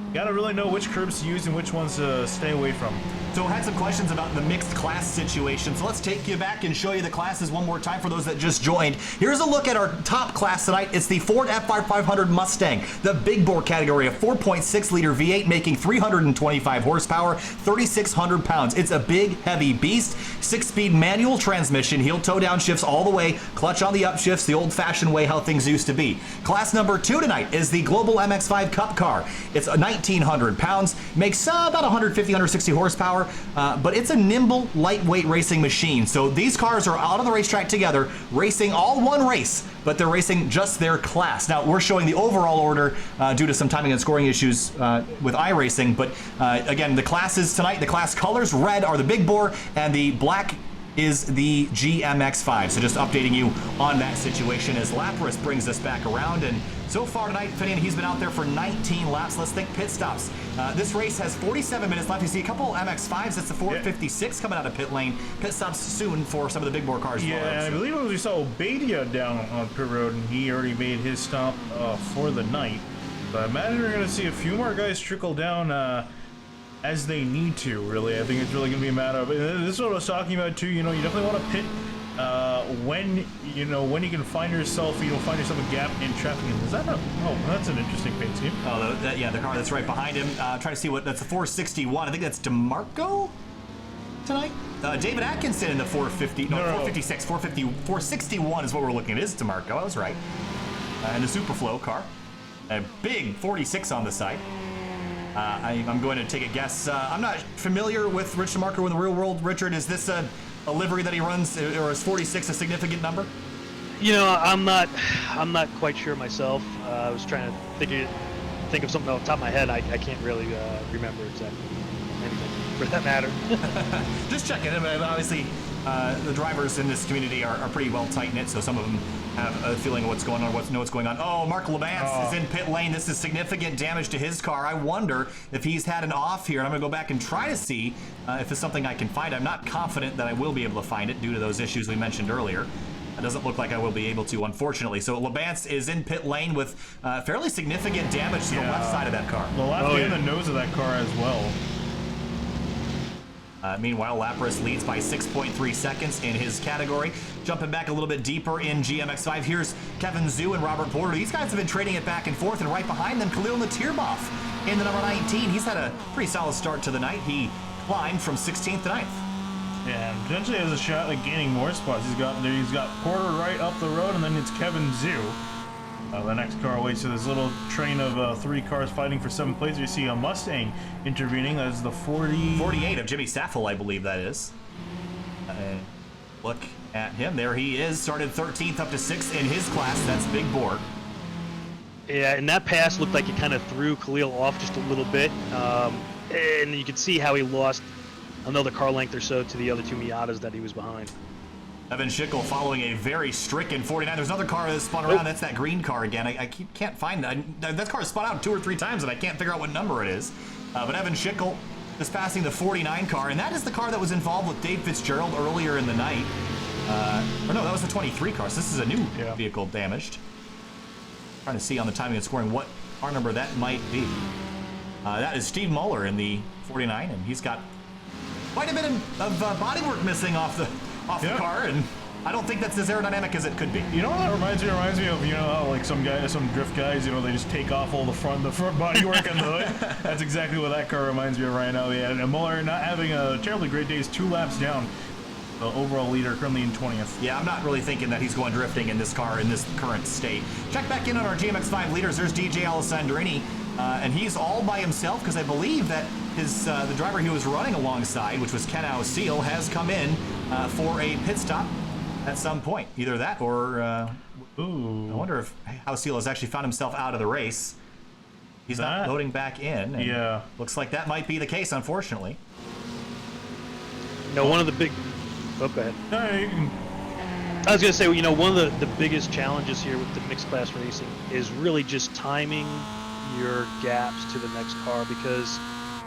you got to really know which curbs to use and which ones to stay away from. So I had some questions about the mixed class situation. So let's take you back and show you the classes one more time for those that just joined. Here's a look at our top class tonight. It's the Ford F5500 Mustang, the big bore category, a 4.6 liter V8 making 325 horsepower, 3,600 pounds. It's a big, heavy beast. 6-speed manual transmission, heel toe down shifts all the way, clutch on the upshifts, the old-fashioned way how things used to be. Class number 2 tonight is the Global MX-5 Cup car. It's 1,900 pounds, makes about 150, 160 horsepower. But it's a nimble, lightweight racing machine. So these cars are out on the racetrack together, racing all one race, but they're racing just their class. Now, we're showing the overall order due to some timing and scoring issues with iRacing. But again, the classes tonight, the class colors, red are the big bore, and the black is the GMX-5. So just updating you on that situation as Lapras brings us back around. And so far tonight, Finian, he's been out there for 19 laps. Let's think pit stops. This race has 47 minutes left. You see a couple MX-5s. That's the 456 coming out of pit lane. Pit stops soon for some of the big bore cars. Yeah, and I believe we saw Obadia down on pit road, and he already made his stop for the night. But I imagine we're going to see a few more guys trickle down as they need to, really. I think it's really going to be a matter of, this is what I was talking about too, you know, you definitely want to pit when you can find yourself a gap in traffic. And is that that's an interesting paint scheme. Oh, yeah, the car that's right behind him. Trying to see what, that's the 461. I think that's DeMarco tonight. David Atkinson in the 450, no, 456, 461 is what we're looking at. It is DeMarco, I was right. And the Superflow car. A big 46 on the side. I'm going to take a guess. I'm not familiar with Rich DeMarco in the real world. Richard, is this a livery that he runs, or is 46 a significant number? You know, I'm not quite sure myself. I was trying to think of something off the top of my head. I can't really remember exactly anything for that matter. Just checking. I mean, obviously, the drivers in this community are pretty well tight-knit, so some of them have a feeling of what's going on, know what's going on. Oh, Mark Labance is in pit lane. This is significant damage to his car. I wonder if he's had an off here, and I'm going to go back and try to see if it's something I can find. I'm not confident that I will be able to find it due to those issues we mentioned earlier. It doesn't look like I will be able to, unfortunately. So Labance is in pit lane with fairly significant damage to the left side of that car. The left and the nose of that car as well. Meanwhile, Lapras leads by 6.3 seconds in his category. Jumping back a little bit deeper in GMX5, here's Kevin Zhu and Robert Porter. These guys have been trading it back and forth, and right behind them, Khalil Natirbov in the number 19. He's had a pretty solid start to the night. He climbed from 16th to 9th. Yeah, and potentially has a shot at gaining more spots. He's got Porter right up the road, and then it's Kevin Zhu. The next car waits to this little train of 3 cars fighting for 7th place. You see a Mustang intervening. That is the 48 of Jimmy Staffel, I believe that is. Look at him. There he is. Started 13th up to 6th in his class. That's Big Bore. Yeah, and that pass looked like it kind of threw Khalil off just a little bit. And you could see how he lost another car length or so to the other 2 Miatas that he was behind. Evan Schickel following a very stricken 49. There's another car that spun around. That's that green car again. I can't find it. That car spun out 2 or 3 times, and I can't figure out what number it is. But Evan Schickel is passing the 49 car, and that is the car that was involved with Dave Fitzgerald earlier in the night. Or no, that was the 23 car. So this is a new vehicle damaged. Trying to see on the timing and scoring what car number that might be. That is Steve Muller in the 49, and he's got quite a bit of bodywork missing off the car, and I don't think that's as aerodynamic as it could be. You know what that reminds me of? You know how like some drift guys, they just take off all the front bodywork and the hood. That's exactly what that car reminds me of right now. Yeah, and Muller not having a terribly great day. Is 2 laps down. The overall leader currently in 20th. Yeah, I'm not really thinking that he's going drifting in this car in this current state. Check back in on our GMX5 leaders. There's DJ Alessandrini, and he's all by himself because I believe that his the driver he was running alongside, which was Ken Ausile, has come in for a pit stop at some point. Either that or I wonder if Ausile has actually found himself out of the race. He's not loading back in. And looks like that might be the case, unfortunately. One of the big... Oh, go ahead. I was going to say, one of the biggest challenges here with the mixed class racing is really just timing your gaps to the next car, because,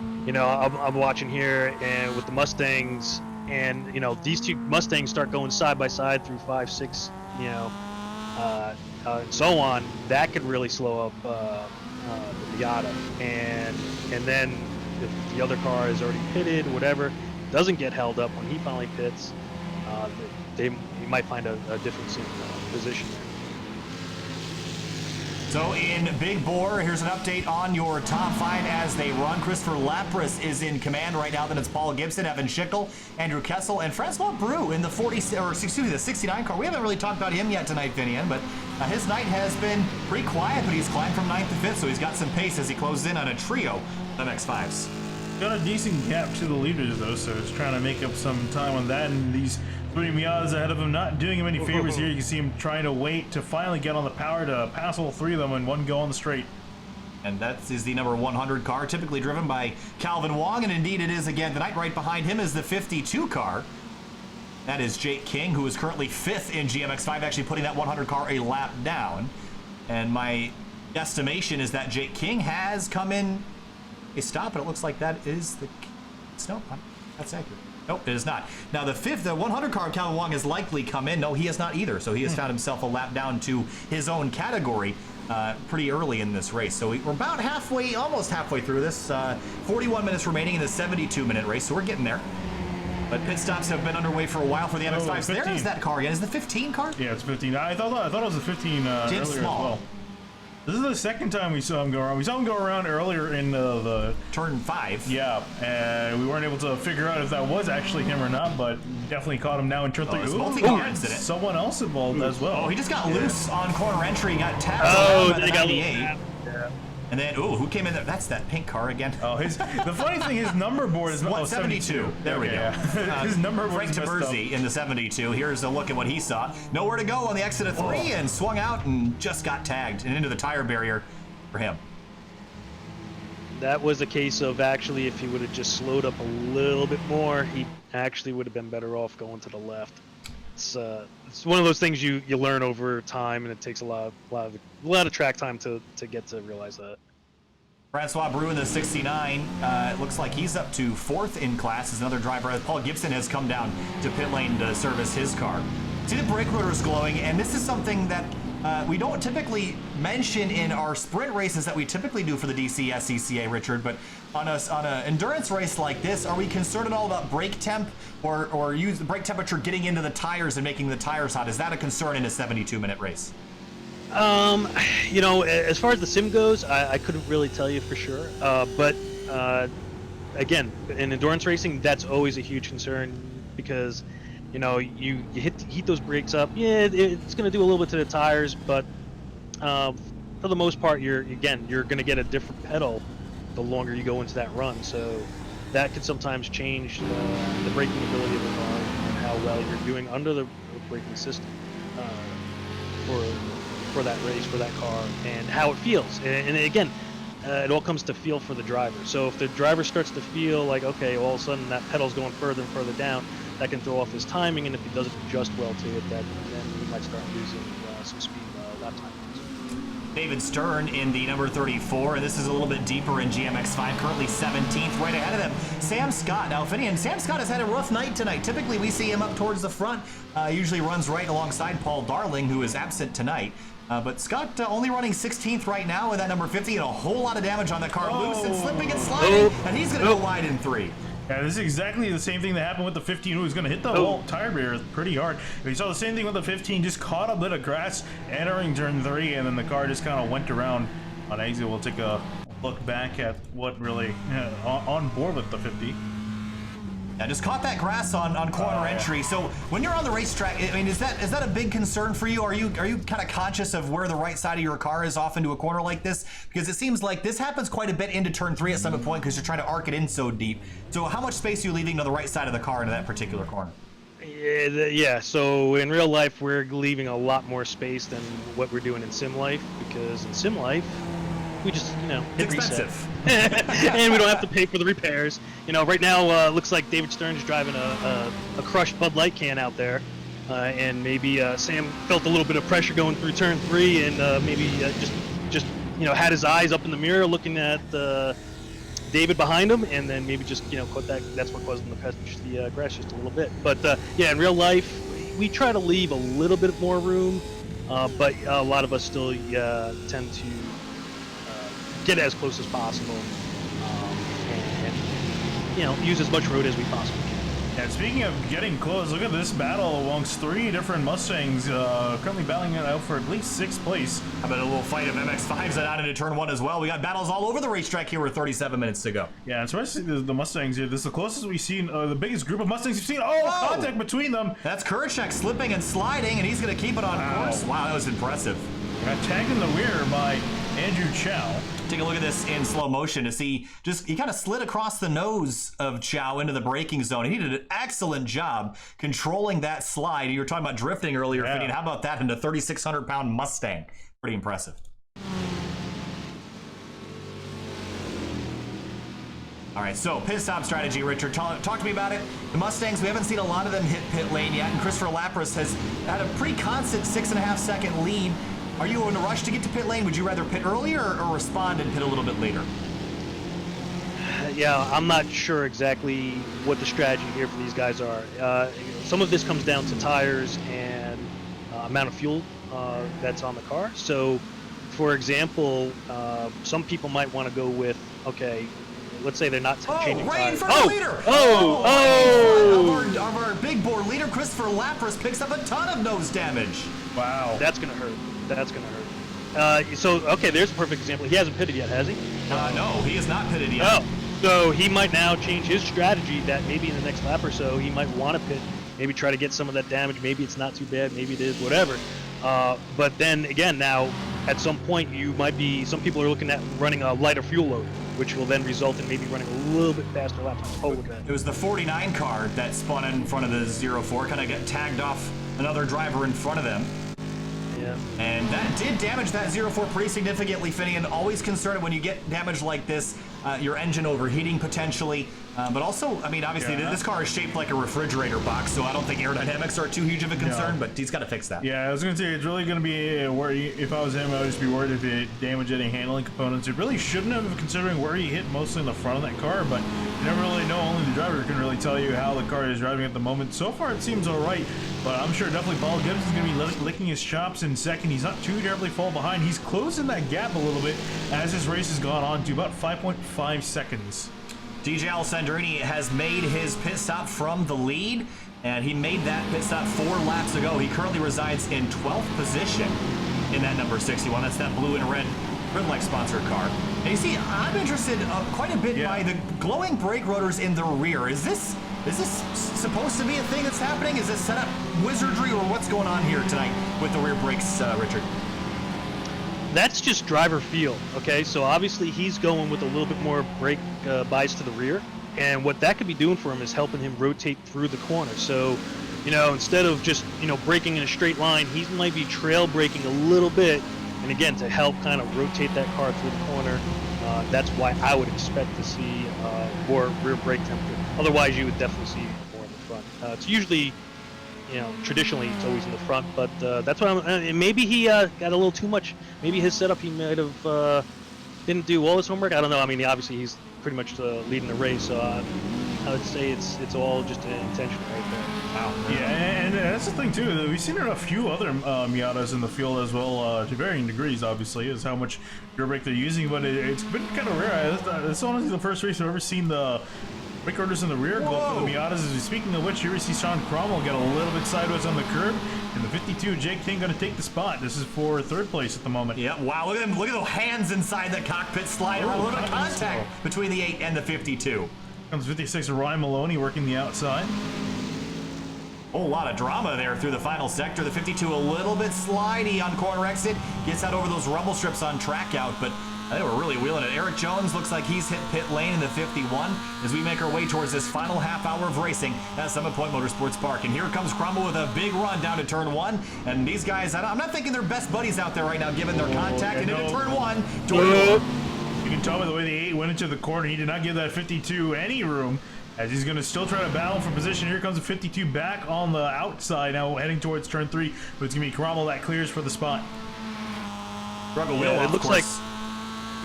I'm watching here and with the Mustangs, and, these 2 Mustangs start going side by side through 5, 6, and so on. That could really slow up the Miata. And then if the other car is already pitted, whatever, doesn't get held up when he finally pits, you might find a difference in position there. So in Big Bore, here's an update on your top 5 as they run. Christopher Lapras is in command right now. Then it's Paul Gibson, Evan Schickel, Andrew Kessel, and Francois Brou in the 69 car. We haven't really talked about him yet tonight, Finian, but his night has been pretty quiet, but he's climbed from 9th to 5th, so he's got some pace as he closes in on a trio of X5s. Got a decent gap to the leaders, though, so he's trying to make up some time on that, and these 3 Miatas ahead of him not doing him any favors here. You can see him trying to wait to finally get on the power to pass all 3 of them in one go on the straight. And that is the number 100 car, typically driven by Calvin Wong, and indeed it is again tonight. Right behind him is the 52 car. That is Jake King, who is currently 5th in GMX5, actually putting that 100 car a lap down. And my estimation is that Jake King has come in a stop, and it looks like that is the... No, that's accurate. Nope, it is not. Now the 100 car of Calvin Wong has likely come in. No, he has not either. So he has found himself a lap down to his own category pretty early in this race. So we're about halfway, almost halfway through this. 41 minutes remaining in the 72-minute race, so we're getting there. But pit stops have been underway for a while for the MX-5. So there is that car again. Is the 15 car? Yeah, it's 15. I thought it was the 15 earlier as well. This is the second time we saw him go around. We saw him go around earlier in the turn 5. Yeah, and we weren't able to figure out if that was actually him or not, but definitely caught him now in turn 3. Incident. Someone else involved as well. Oh, he just got loose on corner entry, got tapped by the 98. And then, who came in there? That's that pink car again. Oh, the funny thing, his number board is 72. There we go. Yeah. His number board Frank Taberzi in the 72. Here's a look at what he saw. Nowhere to go on the exit of 3 and swung out and just got tagged and into the tire barrier for him. That was a case of actually if he would have just slowed up a little bit more, he actually would have been better off going to the left. It's one of those things you learn over time, and it takes a lot of track time to get to realize that. Francois Brou in the 69. It looks like he's up to 4th in class as another driver. Paul Gibson has come down to pit lane to service his car. See the brake rotor is glowing, and this is something that we don't typically mention in our sprint races that we typically do for the DC SCCA, Richard, but on an endurance race like this, are we concerned at all about brake temp or use the brake temperature getting into the tires and making the tires hot? Is that a concern in a 72-minute race? You know, as far as the sim goes, I couldn't really tell you for sure. But again, in endurance racing, that's always a huge concern because, you know, you heat those brakes up. Yeah, it's going to do a little bit to the tires, but for the most part, you're going to get a different pedal the longer you go into that run. So that could sometimes change the braking ability of the car and how well you're doing under the braking system for that race, for that car, and how it feels. And again, it all comes to feel for the driver. So if the driver starts to feel like, okay, all of a sudden that pedal's going further and further down, that can throw off his timing, and if he doesn't adjust well to it, then he might start losing some speed lap time. David Stern in the number 34, and this is a little bit deeper in GMX5, currently 17th, right ahead of them. Sam Scott. Now, Finian, Sam Scott has had a rough night tonight. Typically, we see him up towards the front. Usually runs right alongside Paul Darling, who is absent tonight. But Scott only running 16th right now with that number 50, and a whole lot of damage on that car. Loose and slipping and sliding, and he's going to go wide in 3. Yeah, this is exactly the same thing that happened with the 15, who was going to hit the whole tire barrier pretty hard. We saw the same thing with the 15, just caught a bit of grass entering turn 3, and then the car just kind of went around on exit. We'll take a look back at what really on board with the 50. Yeah, just caught that grass on corner entry. So when you're on the racetrack, I mean, is that a big concern for you? Are you kind of conscious of where the right side of your car is off into a corner like this? Because it seems like this happens quite a bit into turn 3 at Summit Point because you're trying to arc it in so deep. So how much space are you leaving to the right side of the car into that particular corner? Yeah, so in real life, we're leaving a lot more space than what we're doing in sim life, because in sim life, we just, hit expensive. And we don't have to pay for the repairs. Right now, looks like David Stern's driving a crushed Bud Light can out there. And maybe Sam felt a little bit of pressure going through turn 3, and maybe just had his eyes up in the mirror looking at David behind him, and then maybe just, caught that's what caused him to touch the grass just a little bit. But yeah, in real life, we try to leave a little bit more room, but a lot of us still tend to get as close as possible, and use as much road as we possibly can. And speaking of getting close, look at this battle amongst 3 different Mustangs, currently battling it out for at least 6th place. How about a little fight of MX-5s that out into turn 1 as well? We got battles all over the racetrack here with 37 minutes to go. Yeah, especially the Mustangs here. This is the closest we've seen, the biggest group of Mustangs we've seen. Oh, contact between them. That's Kurashek slipping and sliding, and he's going to keep it on course. Wow, that was impressive. Got tagged in the rear by Andrew Chow. Take a look at this in slow motion to see he kind of slid across the nose of Chow into the braking zone. He did an excellent job controlling that slide. You were talking about drifting earlier, Finian. How about that into 3,600-pound Mustang? Pretty impressive. All right, so pit stop strategy, Richard. Talk to me about it. The Mustangs, we haven't seen a lot of them hit pit lane yet, and Christopher Lapras has had a pretty constant 6.5-second lead. Are you in a rush to get to pit lane? Would you rather pit earlier or respond and pit a little bit later? Yeah, I'm not sure exactly what the strategy here for these guys are. Some of this comes down to tires and amount of fuel that's on the car. So, for example, some people might want to go with, okay, let's say they're not changing right tires. In front of the leader. Of our big bore leader, Christopher Lapras, picks up a ton of nose damage. Wow. That's going to hurt. That's going to hurt. So, okay, there's a perfect example. He hasn't pitted yet, has he? No, he has not pitted yet. Oh, so he might now change his strategy that maybe in the next lap or so he might want to pit, maybe try to get some of that damage. Maybe it's not too bad. Maybe it is, whatever. But then, again, now, at some point, some people are looking at running a lighter fuel load, which will then result in maybe running a little bit faster lap times. It was the 49 car that spun in front of the 04, kind of got tagged off another driver in front of them. Yeah. And that did damage that 04 pretty significantly, Finian. Always concerned when you get damage like this, your engine overheating potentially. But also, I mean, obviously, this car is shaped like a refrigerator box, so I don't think aerodynamics are too huge of a concern, but he's got to fix that. Yeah, I was going to say, it's really going to be a worry. If I was him, I would just be worried if it damaged any handling components. It really shouldn't have, considering where he hit mostly in the front of that car, but you never really know. Only the driver can really tell you how the car is driving at the moment. So far, it seems all right, but I'm sure definitely Paul Gibbs is going to be licking his chops in second. He's not too terribly far behind. He's closing that gap a little bit as this race has gone on to about 5.5 seconds. DJ Alessandrini has made his pit stop from the lead, and he made that pit stop 4 laps ago. He currently resides in 12th position in that number 61. That's that blue and red Gridlex sponsored car. And you see, I'm interested quite a bit by the glowing brake rotors in the rear. Is this supposed to be a thing that's happening? Is this setup wizardry, or what's going on here tonight with the rear brakes, Richard? That's just driver feel, okay? So obviously he's going with a little bit more brake bias to the rear, and what that could be doing for him is helping him rotate through the corner. So, you know, instead of just, you know, braking in a straight line, he might be trail braking a little bit, and again, to help kind of rotate that car through the corner. That's why I would expect to see more rear brake temperature. Otherwise, you would definitely see more in the front. It's usually, you know, traditionally it's always in the front, but that's what I'm. Maybe he got a little too much. Maybe his setup, he might have didn't do all his homework. I don't know. I mean, obviously he's pretty much leading the race, so I would say it's all just intentional right there. Wow. Yeah, and that's the thing too. We've seen it in a few other Miatas in the field as well, to varying degrees. Obviously, is how much rear brake they're using, but it's been kind of rare. This is honestly the first race I've ever seen the brake rotors in the rear go up for the Miatas. Speaking of which, here we see Sean Cromwell get a little bit sideways on the curb, and the 52 Jake King going to take the spot. This is for 3rd place at the moment. Yeah, wow, look at him. Look at those hands inside the cockpit slide around. Look at the contact between the 8 and the 52. Comes 56 Ryan Maloney working the outside. Whole lot of drama there through the final sector. The 52 a little bit slidey on corner exit. Gets out over those rumble strips on track out, but they were really wheeling it. Eric Jones looks like he's hit pit lane in the 51 as we make our way towards this final half hour of racing at Summit Point Motorsports Park. And here comes Crumble with a big run down to turn 1. And these guys, I'm not thinking they're best buddies out there right now, given their contact. And into turn 1. You can tell by the way the 8 went into the corner. He did not give that 52 any room, as he's going to still try to battle for position. Here comes the 52 back on the outside, now heading towards turn 3. But it's going to be Cromwell that clears for the spot. It looks like,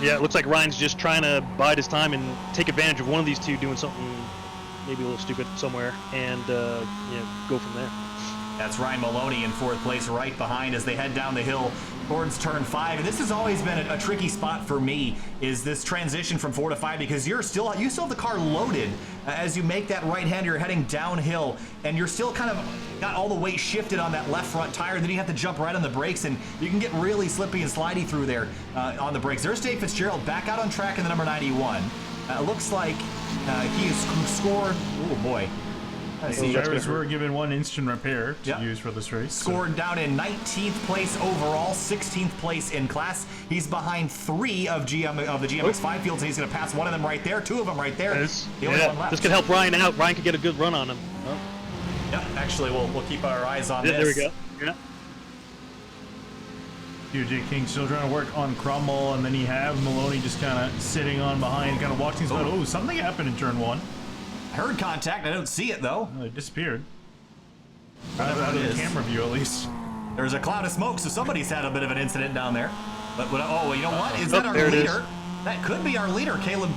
yeah, it looks like Ryan's just trying to bide his time and take advantage of one of these two doing something maybe a little stupid somewhere, and go from there. That's Ryan Maloney in 4th place, right behind as they head down the hill towards turn 5. And this has always been a tricky spot for me, is this transition from 4 to 5, because you still have the car loaded as you make that right hand. You're heading downhill, and you're still kind of got all the weight shifted on that left front tire. Then you have to jump right on the brakes, and you can get really slippy and slidey through there on the brakes. There's Dave Fitzgerald back out on track in the number 91. It looks like he has scored. Oh boy. Drivers were given 1 instant repair to use for this race. Scored down in 19th place overall, 16th place in class. He's behind 3 of the GMX5 fields, and he's going to pass one of them right there, 2 of them right there. The only one left. This could help Ryan out. Ryan could get a good run on him. Oh. Yep, actually, we'll keep our eyes on this. There we go. Yeah. DJ King still trying to work on Cromwell, and then you have Maloney just kind of sitting on behind, kind of watching his spot. Oh, something happened in turn 1. Heard contact. I don't see it though. It disappeared. Out of the camera view, at least. There's a cloud of smoke, so somebody's had a bit of an incident down there. But you know what? Is that our leader? That could be our leader, Caleb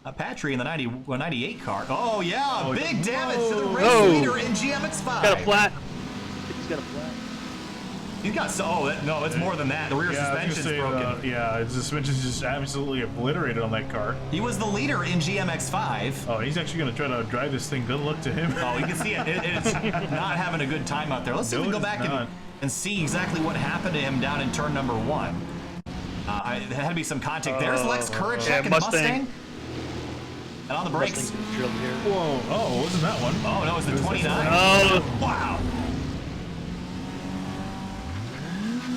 Patry in the 98 car. Oh yeah, big damage to the race leader in GMX5. Got a flat. I think he's got a flat. He's got no, it's more than that. The rear suspension's broken. His suspension's just absolutely obliterated on that car. He was the leader in GMX5. Oh, he's actually going to try to drive this thing. Good luck to him. Oh, you can see it. It's not having a good time out there. Let's see if we can go back and see exactly what happened to him down in turn number 1. There had to be some contact. There's Lex Kurachek in the Mustang. And on the brakes. Whoa. Oh, wasn't that one? Oh, no, it was the 29. Oh. Wow.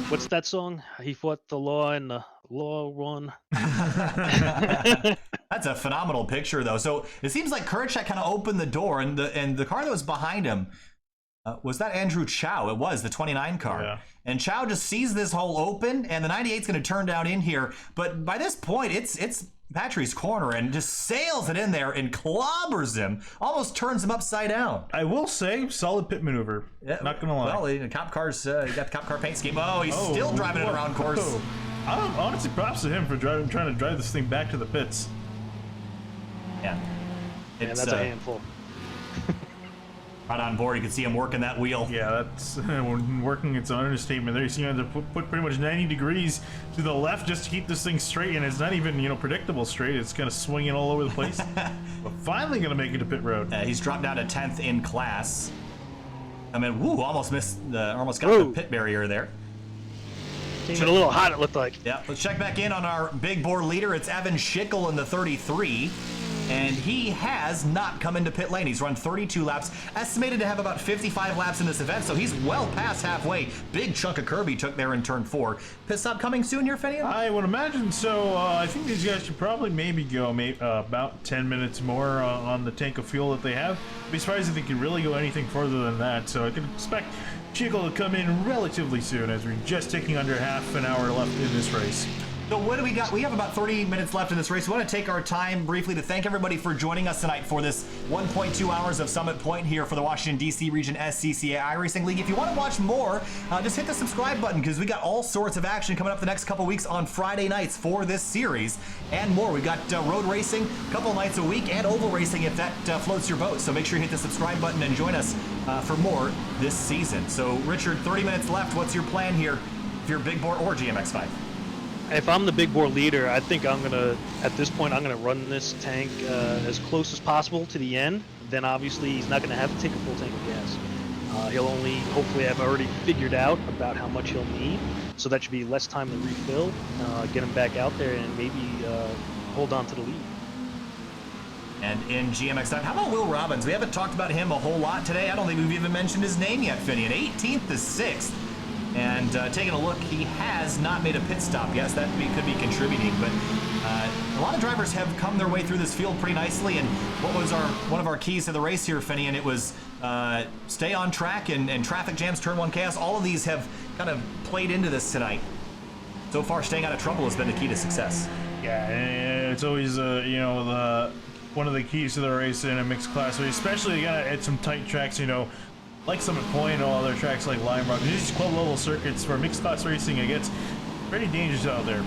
What's that song? He fought the law and the law won. That's a phenomenal picture, though. So it seems like Kurachek kind of opened the door, and the car that was behind him Was that Andrew Chow? It was the 29 car. Yeah. And Chow just sees this hole open, and the 98's going to turn down in here. But by this point, it's Patrick's corner and just sails it in there and clobbers him, almost turns him upside down. I will say, solid pit maneuver. Yeah, Not gonna lie. Well, the cop cars, you got the cop car paint scheme. Oh, he's still driving it around course. Oh. Honestly, props to him for trying to drive this thing back to the pits. Yeah. Yeah, that's a handful. Right on board, you can see him working that wheel. Yeah, that's working its own understatement there. You see, you have to put pretty much 90 degrees to the left just to keep this thing straight, and it's not even, predictable straight. It's kind of swinging all over the place. But finally going to make it to pit road. He's dropped down to 10th in class. I mean, almost got the pit barrier there. Came in a little hot, it looked like. Yeah, let's check back in on our big board leader. It's Evan Schickel in the 33. And he has not come into pit lane. He's run 32 laps, estimated to have about 55 laps in this event, so he's well past halfway. Big chunk of curb he took there in turn 4. Pit stop coming soon here, Finian? I would imagine so. I think these guys should probably go about 10 minutes more on the tank of fuel that they have. I'd be surprised if they could really go anything further than that, so I could expect Schickel to come in relatively soon, as we're just taking under half an hour left in this race. So what do we got? We have about 30 minutes left in this race. We want to take our time briefly to thank everybody for joining us tonight for this 1.2 hours of Summit Point here for the Washington, D.C. region SCCA iRacing League. If you want to watch more, just hit the subscribe button, because we got all sorts of action coming up the next couple weeks on Friday nights for this series and more. We've got road racing a couple nights a week and oval racing if that floats your boat. So make sure you hit the subscribe button and join us for more this season. So Richard, 30 minutes left. What's your plan here if you're Big Board or GMX5? If I'm the big bore leader, I think at this point, I'm gonna run this tank as close as possible to the end. Then obviously he's not gonna have to take a full tank of gas. He'll only hopefully have already figured out about how much he'll need, so that should be less time to refill, get him back out there, and maybe hold on to the lead. And in GMX time, how about Will Robbins? We haven't talked about him a whole lot today. I don't think we've even mentioned his name yet, Finian. 18th to 6th. And taking a look, he has not made a pit stop. Yes, that could be contributing, but a lot of drivers have come their way through this field pretty nicely. And what was one of our keys to the race here, Finian? It was stay on track and traffic jams, turn 1 chaos. All of these have kind of played into this tonight. So far, staying out of trouble has been the key to success. Yeah, and it's always one of the keys to the race in a mixed class race, especially at some tight tracks, like Summit Point or other tracks like Lime Rock. These club level circuits for mixed class racing, it gets pretty dangerous out there.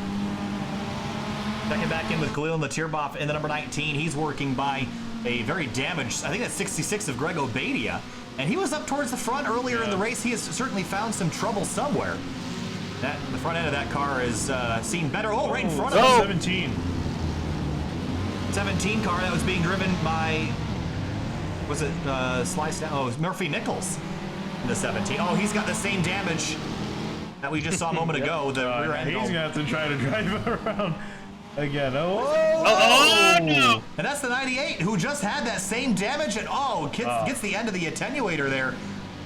Checking back in with Khalil Latirboff in the number 19. He's working by a very damaged, I think that's 66 of Greg Obadia. And he was up towards the front earlier in the race. He has certainly found some trouble somewhere. The front end of that car is seen better. Oh, right in front of us. 17 car that was being driven by, was it sliced down? Oh, it was Murphy Nichols in the 17. Oh, he's got the same damage that we just saw a moment ago. The rear end. He's gonna have to try to drive around again. No. And that's the 98 who just had that same damage and gets the end of the attenuator there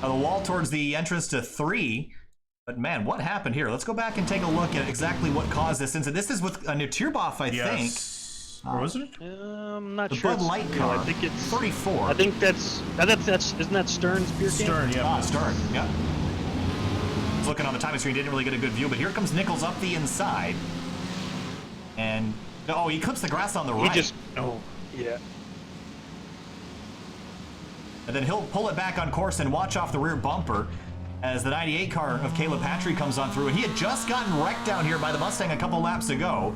on the wall towards the entrance to 3. But man, what happened here? Let's go back and take a look at exactly what caused this incident. This is with a Latirboff, I think. Or was it? I'm not the sure. Bud Light car. I think it's 34. I think that's isn't that Stern's beer can? Stern, yeah. Stern, yeah. I was looking on the timing screen, didn't really get a good view, but here comes Nichols up the inside. And, he clips the grass on the right. Yeah. And then he'll pull it back on course and watch off the rear bumper as the 98 car of Caleb Patry comes on through. And he had just gotten wrecked down here by the Mustang a couple laps ago.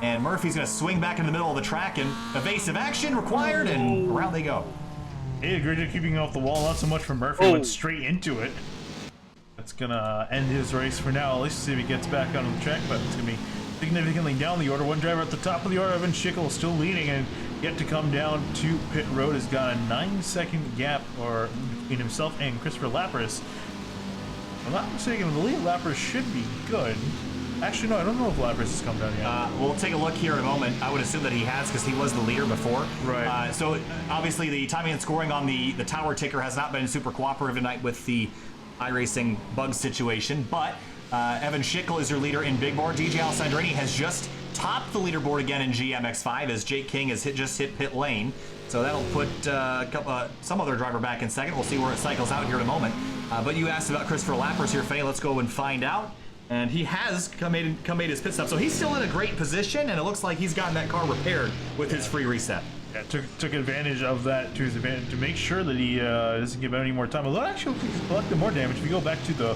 And Murphy's going to swing back in the middle of the track, and evasive action required, and around they go. Hey, great job keeping off the wall. Not so much for Murphy, went straight into it. That's going to end his race for now. At least see if he gets back onto the track, but it's going to be significantly down the order. One driver at the top of the order, Evan Schickel, still leading, and yet to come down to pit road has got a 9-second gap between himself and Christopher Lapras. If I'm not mistaken, I believe Lapras should be good. Actually, no, I don't know if Lapras has come down yet. We'll take a look here in a moment. I would assume that he has because he was the leader before. Right. So obviously the timing and scoring on the tower ticker has not been super cooperative tonight with the iRacing bug situation, but Evan Schickel is your leader in Big Board. DJ Alessandrini has just topped the leaderboard again in GMX5 as Jake King has just hit pit lane. So that'll put some other driver back in second. We'll see where it cycles out here in a moment. But you asked about Christopher Lappers here, Faye. Let's go and find out. And he has come made his pit stop. So he's still in a great position, and it looks like he's gotten that car repaired with his free reset. Yeah, took advantage of that to his advantage to make sure that he doesn't give any more time. Although actually he's collected more damage. If you go back to the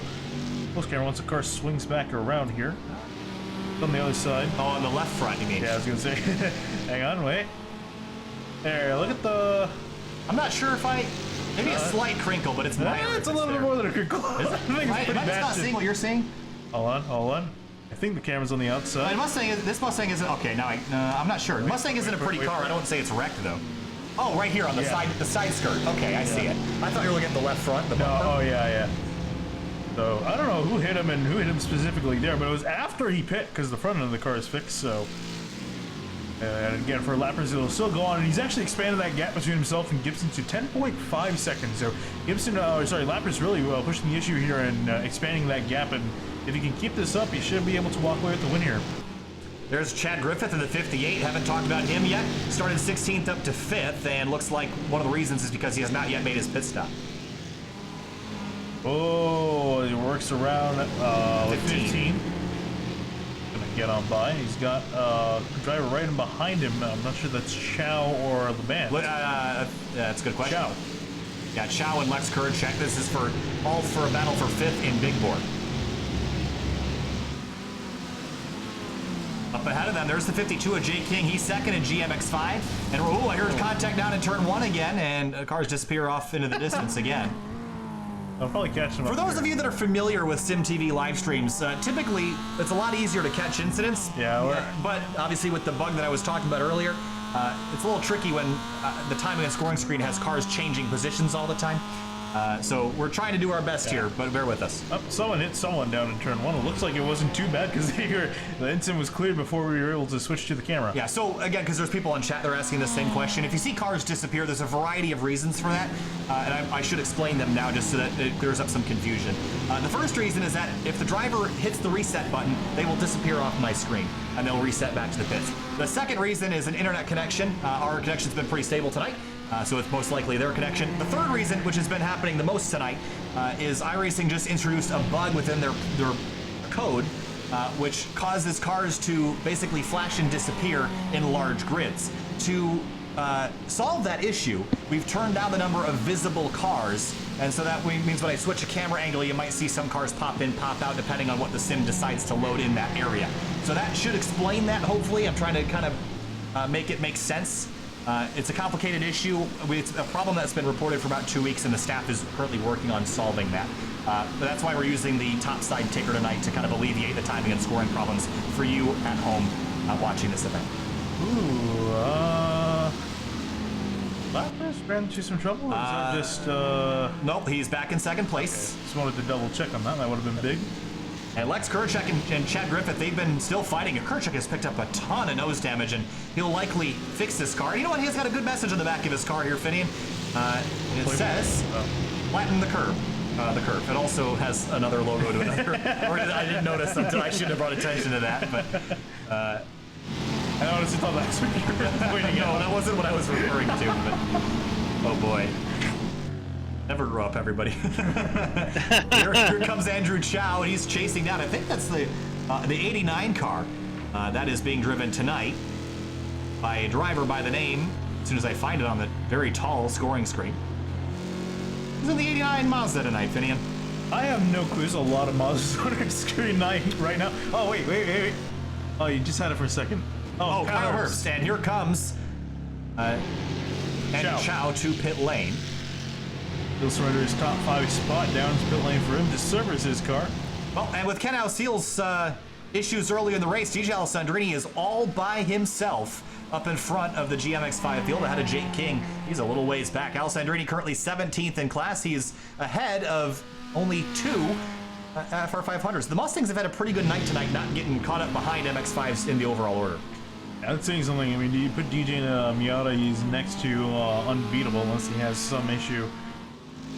close camera, once the car swings back around here, on the other side. Oh, on the left front, you mean? Yeah, I was gonna say. Hang on, wait. There, look at the. I'm not sure if maybe a slight crinkle, but it's minor. It's a little bit more than a crinkle. Is it? Am I just not seeing what you're seeing? Hold on. I think the camera's on the outside. This Mustang isn't okay. Now I'm not sure. Mustang isn't a pretty car. I don't say it's wrecked though. Oh, right here on the side skirt. Okay, I see it. I thought you were looking at the left front. The bumper. Oh yeah. So I don't know who hit him and who hit him specifically there, but it was after he pit because the front end of the car is fixed. So, and again for Lappers, it'll still go on, and he's actually expanded that gap between himself and Gibson to 10.5 seconds. So Lappers really pushing the issue here and expanding that gap. And if he can keep this up, he should be able to walk away with the win here. There's Chad Griffith in the 58. Haven't talked about him yet. Started 16th up to 5th, and looks like one of the reasons is because he has not yet made his pit stop. Oh, he works around 15. Gonna get on by. He's got a driver right in behind him. I'm not sure that's Chow or LeBand. That's a good question. Chow. Yeah, Chow and Lex Kurczak. This is for a battle for 5th in Big Board. Up ahead of them, there's the 52 of Jay King. He's second in GMX5. And I heard contact down in turn 1 again, and cars disappear off into the distance again. I'll probably catch them. For those of you that are familiar with SimTV live streams, typically it's a lot easier to catch incidents. Yeah, but obviously with the bug that I was talking about earlier, it's a little tricky when the timing and scoring screen has cars changing positions all the time. So we're trying to do our best here, but bear with us. Someone hit someone down in turn 1. It looks like it wasn't too bad because the incident was cleared before we were able to switch to the camera. Yeah, so again, because there's people on chat that are asking the same question. If you see cars disappear, there's a variety of reasons for that, and I should explain them now just so that it clears up some confusion. The first reason is that if the driver hits the reset button, they will disappear off my screen, and they'll reset back to the pits. The second reason is an internet connection. Our connection's been pretty stable tonight. So it's most likely their connection. The third reason, which has been happening the most tonight, is iRacing just introduced a bug within their code, which causes cars to basically flash and disappear in large grids. To solve that issue, we've turned down the number of visible cars, and so that means when I switch a camera angle, you might see some cars pop in, pop out, depending on what the sim decides to load in that area. So that should explain that, hopefully. I'm trying to kind of make it make sense. It's a complicated issue. It's a problem that's been reported for about 2 weeks, and the staff is currently working on solving that. But that's why we're using the topside ticker tonight to kind of alleviate the timing and scoring problems for you at home watching this event. Ooh, Lappers ran into some trouble? Or is that just, Nope, he's back in second place. Okay. Just wanted to double check on that. That would have been big. And Lex Kurczak and Chad Griffith, they've been still fighting. Kurczak has picked up a ton of nose damage, and he'll likely fix this car. You know what? He's got a good message on the back of his car here, Finian. It says, flatten the curve. The curve. It also has another logo to another. I didn't notice until I should have brought attention to that. But I honestly thought that's what you were pointing out. No, that wasn't what I was referring to. But oh boy. Never grow up, everybody. Here comes Andrew Chow, and he's chasing down. I think that's the 89 car that is being driven tonight by a driver by the name, as soon as I find it on the very tall scoring screen. Who's in the 89 Mazda tonight, Finian? I have no clue. There's a lot of Mazdas on our screen right now. Oh, wait. Oh, you just had it for a second? Oh, Kyle Herbst. And here comes Chow to pit lane. He'll surrender his top 5 spot down to pit lane for him to service his car. Well, and with Ken Alseal's issues earlier in the race, DJ Alessandrini is all by himself up in front of the GMX5 field ahead of Jake King. He's a little ways back. Alessandrini currently 17th in class. He's ahead of only 2 FR500s. The Mustangs have had a pretty good night tonight, not getting caught up behind MX5s in the overall order. I'd say something. I mean, do you put DJ in a Miata, he's next to unbeatable unless he has some issue.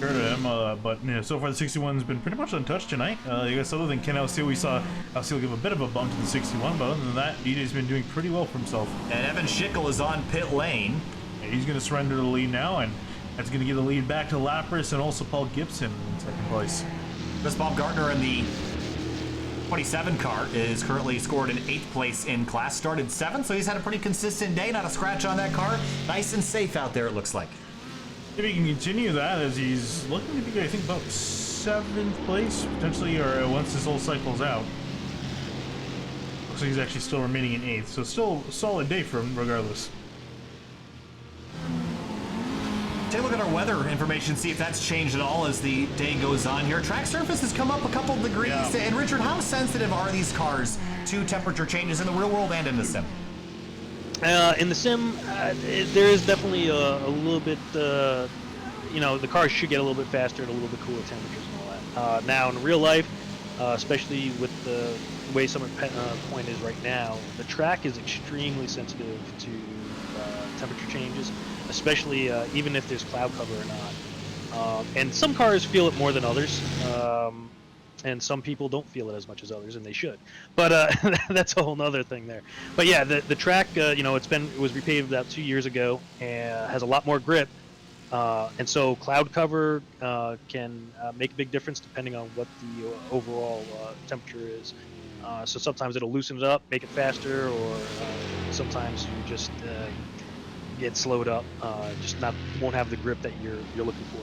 Heard of him, but you know, so far the 61's been pretty much untouched tonight. I guess other than Ken Alseal, we saw Alseal give a bit of a bump to the 61, but other than that, DJ's been doing pretty well for himself. And Evan Schickel is on pit lane. he's going to surrender the lead now, and that's going to give the lead back to Lapras and also Paul Gibson in second place. Chris Baumgartner in the 27 car is currently scored in 8th place in class. Started 7th, so he's had a pretty consistent day. Not a scratch on that car. Nice and safe out there, it looks like. If he can continue that, as he's looking to be, I think, about 7th place, potentially, or once this whole cycle's out. Looks like he's actually still remaining in 8th, so still a solid day for him, regardless. Take a look at our weather information, see if that's changed at all as the day goes on here. Track surface has come up a couple of degrees. Yeah. And Richard, how sensitive are these cars to temperature changes in the real world and in the sim? In the sim, there is definitely a little bit, you know, the cars should get a little bit faster at a little bit cooler temperatures and all that. Now, in real life, especially with the way Summit Point is right now, the track is extremely sensitive to temperature changes, especially even if there's cloud cover or not. And some cars feel it more than others. And some people don't feel it as much as others, and they should. But that's a whole nother thing there. But yeah, the track, you know, it was repaved about 2 years ago, and has a lot more grip. And so cloud cover can make a big difference depending on what the overall temperature is. So sometimes it'll loosen it up, make it faster, or sometimes you just get slowed up, won't have the grip that you're looking for.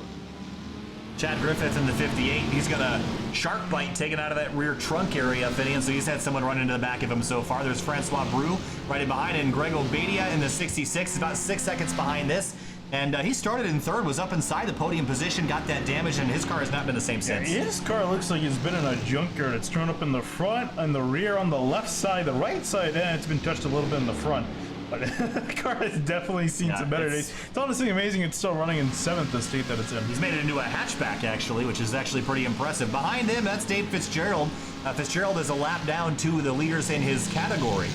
Chad Griffith in the 58. He's got a shark bite taken out of that rear trunk area, Finian, so he's had someone run into the back of him so far. There's Francois Brou right in behind, and Greg Obadia in the 66, about 6 seconds behind this. And he started in 3rd, was up inside the podium position, got that damage, and his car has not been the same since. His car looks like it's been in a junkyard. It's torn up in the front, and the rear on the left side, the right side, and it's been touched a little bit in the front. But the car has definitely seen some better days. It's honestly amazing it's still running in 7th, the state that it's in. He's made it into a hatchback, actually, which is actually pretty impressive. Behind him, that's Dave Fitzgerald. Fitzgerald is a lap down to the leaders in his category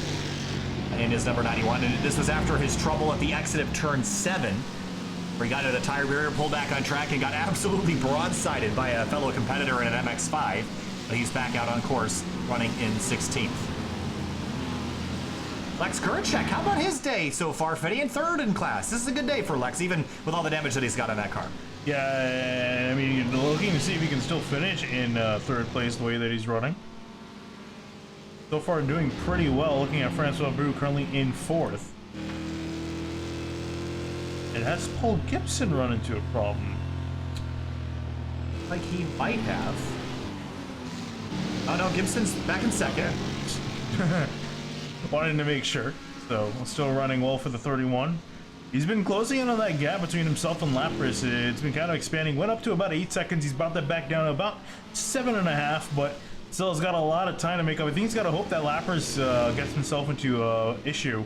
in his number 91. And this was after his trouble at the exit of turn 7, where he got into the tire barrier, pulled back on track, and got absolutely broadsided by a fellow competitor in an MX-5. But he's back out on course, running in 16th. Lex Kuracek, how about his day so far, Fiddy? In 3rd in class. This is a good day for Lex, even with all the damage that he's got on that car. Yeah, I mean, looking to see if he can still finish in 3rd place the way that he's running. So far, doing pretty well, looking at Francois Brou currently in 4th. And has Paul Gibson run into a problem? Like he might have. Oh no, Gibson's back in 2nd. Wanted to make sure. So, still running well for the 31. He's been closing in on that gap between himself and Lapras. It's been kind of expanding. Went up to about 8 seconds. He's brought that back down to about 7.5, but still has got a lot of time to make up. I think he's got to hope that Lapras gets himself into an issue.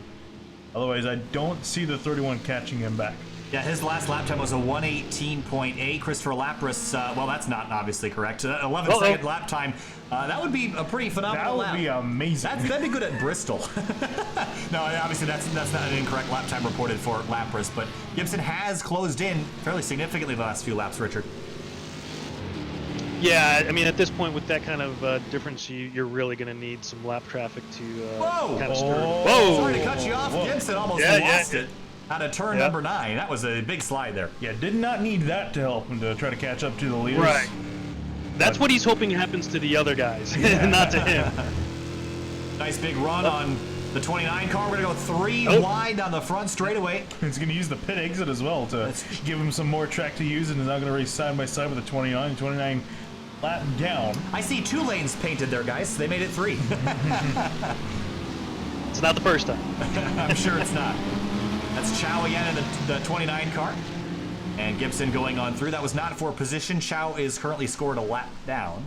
Otherwise, I don't see the 31 catching him back. Yeah, his last lap time was a 1:18.8. Christopher Lapras, well, that's not obviously correct. 11-second lap time. That would be a pretty phenomenal lap. That would be amazing. That'd be good at Bristol. No, obviously that's not an incorrect lap time reported for Lapras, but Gibson has closed in fairly significantly the last few laps, Richard. Yeah, I mean, at this point, with that kind of difference, you're really going to need some lap traffic to kind of stir. Whoa! Sorry to cut you off. Gibson almost lost it out of turn number 9. That was a big slide there. Yeah, did not need that to help him to try to catch up to the leaders. Right. That's what he's hoping happens to the other guys, not to him. Nice big run on the 29 car. We're going to go 3 wide down the front straightaway. He's going to use the pit exit as well to give him some more track to use, and is now going to race side by side with the 29. 29 lap down. I see 2 lanes painted there, guys. They made it 3. It's not the first time. I'm sure it's not. That's Chow again in the 29 car. And Gibson going on through. That was not for position. Chow is currently scored a lap down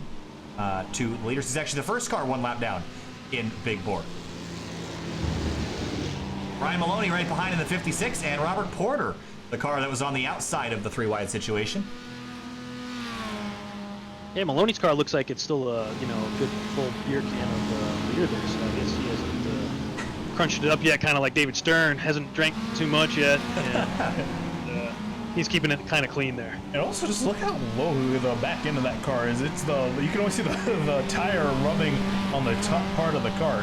to the leaders. He's actually the first car 1 lap down in Big Bore. Ryan Maloney right behind in the 56, and Robert Porter, the car that was on the outside of the 3 wide situation. Yeah, Maloney's car looks like it's still a good full beer can of beer there, so I guess he hasn't crunched it up yet, kind of like David Stern, hasn't drank too much yet, and he's keeping it kind of clean there. And also, just look how low the back end of that car is. It's you can only see the tire rubbing on the top part of the car.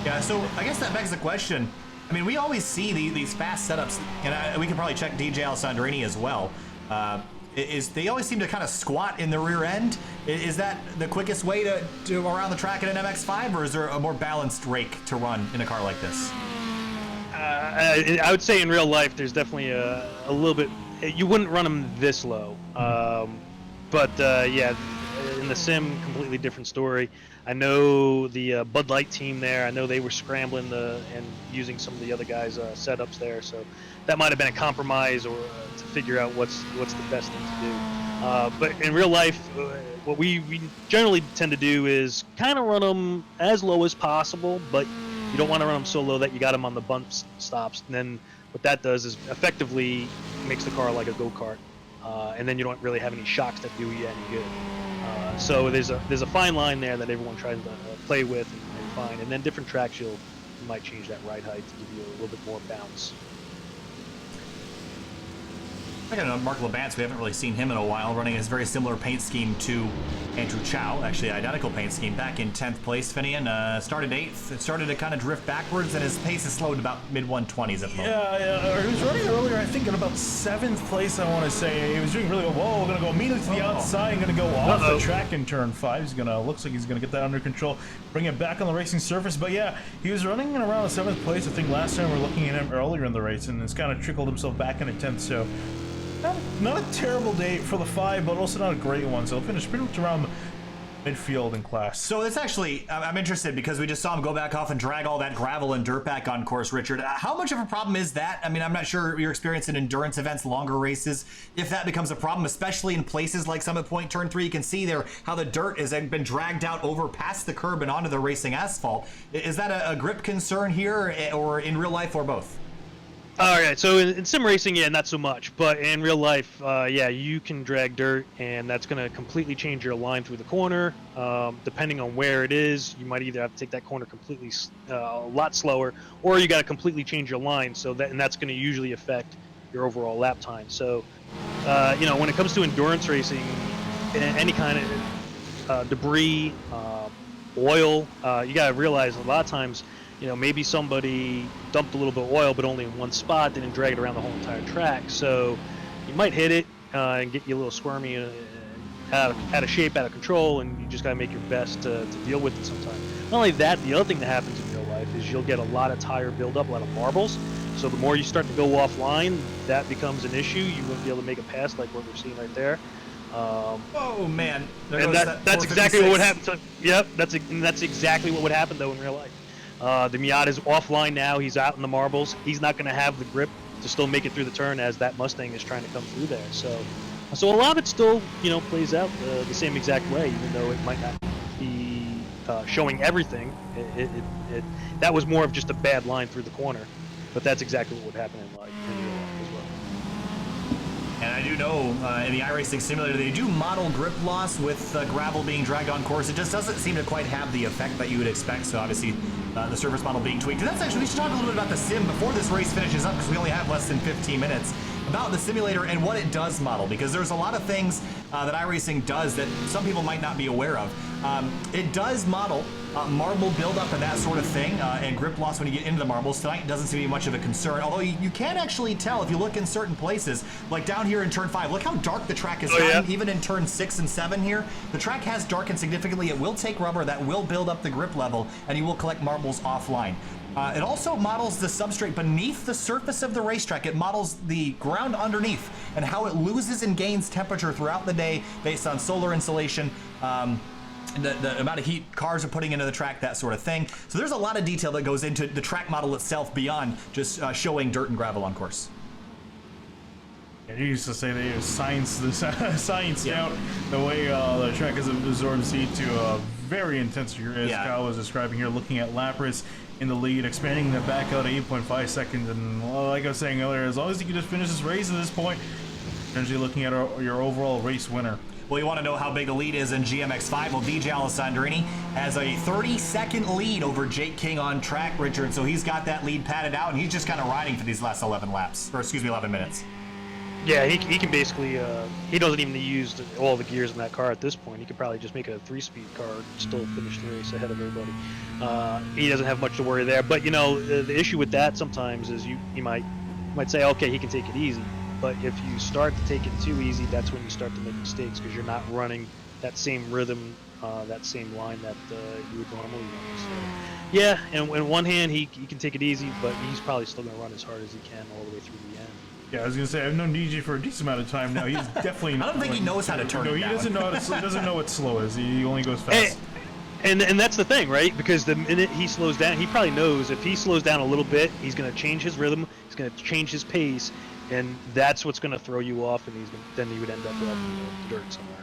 Yeah, so I guess that begs the question, I mean, we always see these fast setups, and we can probably check DJ Alessandrini as well. They always seem to kind of squat in the rear end. Is that the quickest way to around the track in an MX-5, or is there a more balanced rake to run in a car like this? I would say in real life, there's definitely a little bit. You wouldn't run them this low, but yeah, in the sim, completely different story. I know the Bud Light team there. I know they were scrambling and using some of the other guys' setups there. So that might have been a compromise, or to figure out what's the best thing to do. But in real life, what we generally tend to do is kind of run them as low as possible, but you don't want to run them so low that you got them on the bump stops. And then what that does is effectively makes the car like a go-kart, and then you don't really have any shocks that do you any good. So there's a fine line there that everyone tries to play with and find, and then different tracks you might change that ride height to give you a little bit more bounce. I got Mark Labance. We haven't really seen him in a while, running his very similar paint scheme to Andrew Chow, actually identical paint scheme, back in 10th place. Finian started 8th. It started to kind of drift backwards, and his pace has slowed about mid-120s at the moment. Yeah, he was running earlier, I think, in about 7th place, I want to say. He was doing really well. We're going to go immediately to the outside, going to go off the track in turn 5. Looks like he's going to get that under control, bring it back on the racing surface. But yeah, he was running in around the 7th place. I think last time we were looking at him earlier in the race, and it's kind of trickled himself back into 10th. So not a terrible day for the 5, but also not a great one. So he'll finish pretty much around midfield in class. So it's actually, I'm interested because we just saw him go back off and drag all that gravel and dirt back on course, Richard. How much of a problem is that? I mean, I'm not sure your experience in endurance events, longer races, if that becomes a problem, especially in places like Summit Point Turn 3. You can see there how the dirt has been dragged out over past the curb and onto the racing asphalt. Is that a grip concern here, or in real life, or both? All right, so in sim racing, yeah, not so much, but in real life, yeah, you can drag dirt, and that's going to completely change your line through the corner. Depending on where it is, you might either have to take that corner completely a lot slower, or you got to completely change your line. So that's going to usually affect your overall lap time. So, you know, when it comes to endurance racing, any kind of debris, oil, you got to realize a lot of times, you know, maybe somebody dumped a little bit of oil, but only in one spot, didn't drag it around the whole entire track. So you might hit it and get you a little squirmy, out of shape, out of control, and you just got to make your best to deal with it sometimes. Not only that, the other thing that happens in real life is you'll get a lot of tire buildup, a lot of marbles. So the more you start to go offline, that becomes an issue. You won't be able to make a pass like what we're seeing right there. Oh man! And that's exactly what would happen. Yep, that's exactly what would happen though in real life. The Miata's offline now. He's out in the marbles. He's not going to have the grip to still make it through the turn as that Mustang is trying to come through there. So a lot of it still, you know, plays out the same exact way, even though it might not be showing everything. That was more of just a bad line through the corner, but that's exactly what would happen in real life as well. And I do know in the iRacing simulator they do model grip loss with gravel being dragged on course. It just doesn't seem to quite have the effect that you would expect. So obviously the surface model being tweaked. And that's actually, we should talk a little bit about the sim before this race finishes up, because we only have less than 15 minutes, about the simulator and what it does model, because there's a lot of things that iRacing does that some people might not be aware of. It does model marble buildup and that sort of thing, and grip loss when you get into the marbles. Tonight doesn't seem to be much of a concern, although you can actually tell if you look in certain places, like down here in turn 5. Look how dark the track has gotten, even in turn 6 and 7 here. The track has darkened significantly. It will take rubber that will build up the grip level, and you will collect marbles offline. It also models the substrate beneath the surface of the racetrack. It models the ground underneath and how it loses and gains temperature throughout the day based on solar insolation, the amount of heat cars are putting into the track, that sort of thing. So there's a lot of detail that goes into the track model itself beyond just showing dirt and gravel on course. Yeah, you used to say they use science out the way the track has absorbed heat to a very intense degree, as Kyle was describing here, looking at lap race in the lead, expanding the back out to 8.5 seconds, and like I was saying earlier, as long as you can just finish this race at this point, potentially looking at your overall race winner. Well, you want to know how big the lead is in GMX5? Well, DJ Alessandrini has a 30-second lead over Jake King on track, Richard. So he's got that lead padded out, and he's just kind of riding for these last 11 laps, or excuse me, 11 minutes. Yeah, he can basically, he doesn't even use all the gears in that car at this point. He could probably just make a 3-speed car and still finish the race ahead of everybody. He doesn't have much to worry there. But, you know, the issue with that sometimes is you might say, okay, he can take it easy. But if you start to take it too easy, that's when you start to make mistakes because you're not running that same rhythm, that same line that you would normally run. So, yeah, and in one hand, he can take it easy, but he's probably still going to run as hard as he can all the way through the end. Yeah, I was gonna say I've known DJ for a decent amount of time now. He's definitely. I don't think he knows how to turn it he down. doesn't know how to. He doesn't know what slow is. He only goes fast. And that's the thing, right? Because the minute he slows down, he probably knows if he slows down a little bit, he's going to change his rhythm, he's going to change his pace, and that's what's going to throw you off, and then he would end up in the dirt somewhere.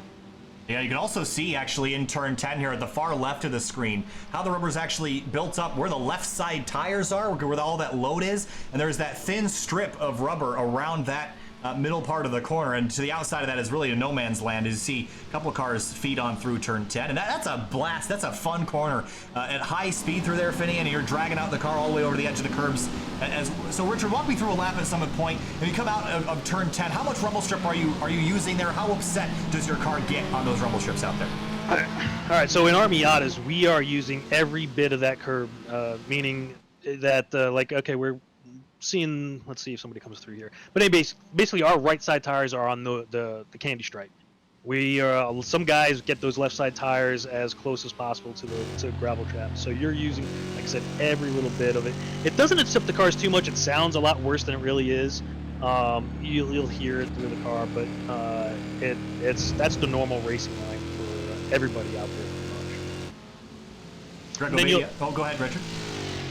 Yeah, you can also see actually in turn 10 here at the far left of the screen how the rubber's actually built up where the left side tires are, where all that load is, and there's that thin strip of rubber around that middle part of the corner, and to the outside of that is really a no man's land. As you see a couple of cars feed on through turn 10, and that's a blast. That's a fun corner at high speed through there, Finney, and you're dragging out the car all the way over the edge of the curbs. So Richard, walk me through a lap at Summit Point. When you come out of turn 10, how much rumble strip are you using there? How upset does your car get on those rumble strips out there? All right, so in our Miatas, we are using every bit of that curb, meaning that like, okay, we're seeing, let's see if somebody comes through here, but anyway, basically our right side tires are on the candy stripe. We some guys get those left side tires as close as possible to gravel trap, so you're using, like I said, every little bit of it. It doesn't accept the cars too much. It sounds a lot worse than it really is. You'll hear it through the car, but that's the normal racing line for everybody out there pretty much. Oh, go ahead, Richard.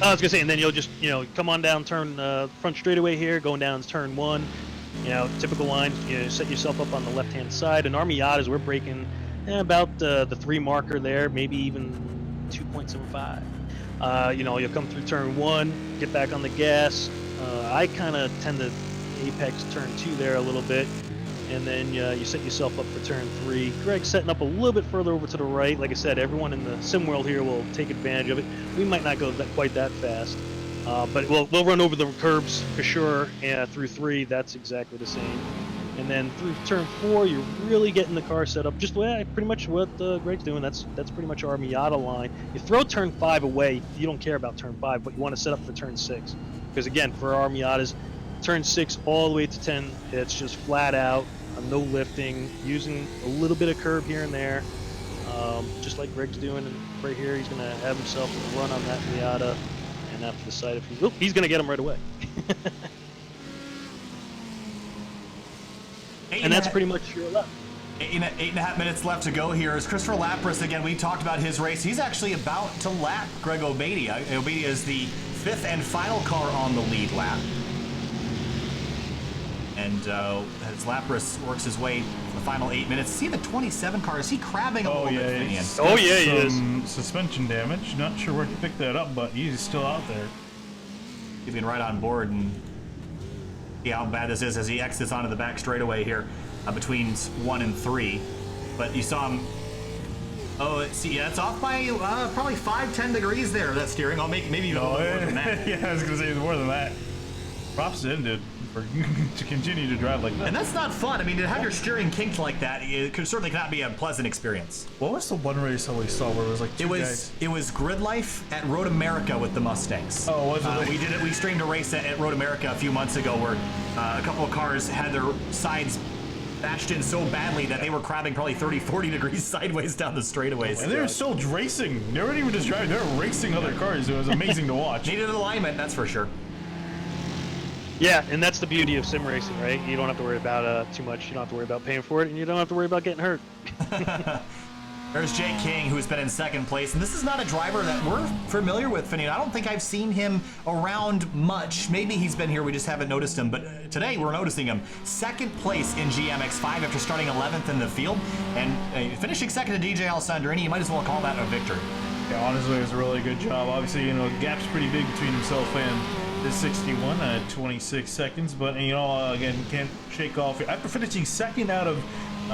I was gonna say, and then you'll just, you know, come on down turn front straightaway here, going down turn 1. You know, typical line. You know, set yourself up on the left-hand side. And our Miatas, we're breaking about the 3 marker there, maybe even 2.75. You know, you'll come through turn 1, get back on the gas. I kind of tend to apex turn 2 there a little bit, and then you set yourself up for turn 3. Greg's setting up a little bit further over to the right. Like I said, everyone in the sim world here will take advantage of it. We might not go quite that fast, but we'll run over the curbs for sure. Through 3, that's exactly the same. And then through turn 4, you're really getting the car set up just pretty much what Greg's doing. That's pretty much our Miata line. You throw turn 5 away, you don't care about turn 5, but you want to set up for turn 6. Because again, for our Miatas, turn 6 all the way to 10, it's just flat out, no lifting, using a little bit of curb here and there, just like Greg's doing. And right here, he's going to have himself a run on that Miata, and after the side, he's going to get him right away. And that's pretty much your lap. 8.5 minutes left to go here. As Christopher Lapras, again, we talked about his race. He's actually about to lap Greg Obadia. Obadia is the 5th and final car on the lead lap. And as Lapras works his way for the final 8 minutes, see the 27 car, is he crabbing a little bit? He is. Suspension damage. Not sure where he picked that up, but he's still out there. He's been right on board and see how bad this is as he exits onto the back straightaway here between 1 and 3. But you saw him. Oh, see, yeah, it's off by probably 5-10 degrees there, that steering. Oh, maybe even more than that. Yeah, I was going to say more than that. Props to him, dude, to continue to drive like that. And that's not fun. I mean, to have your steering kinked like that, it certainly cannot be a pleasant experience. What was the one race that we saw where it was like two guys? It was Grid Life at Road America with the Mustangs. Oh, was it? We did it. We streamed a race at Road America a few months ago where a couple of cars had their sides bashed in so badly that they were crabbing probably 30-40 degrees sideways down the straightaways. And they were still racing. They weren't even just driving. They were racing other cars. It was amazing to watch. Needed alignment, that's for sure. Yeah, and that's the beauty of sim racing, right? You don't have to worry about too much. You don't have to worry about paying for it, and you don't have to worry about getting hurt. There's Jake King, who's been in 2nd place, and this is not a driver that we're familiar with, Finney. I don't think I've seen him around much. Maybe he's been here, we just haven't noticed him, but today we're noticing him. 2nd place in GMX5 after starting 11th in the field, and finishing 2nd to DJ Alessandrini. You might as well call that a victory. Yeah, honestly, it was a really good job. Obviously, you know, the gap's pretty big between himself and the 61 at 26 seconds, but, you know, again, can't shake off. After finishing 2nd out of,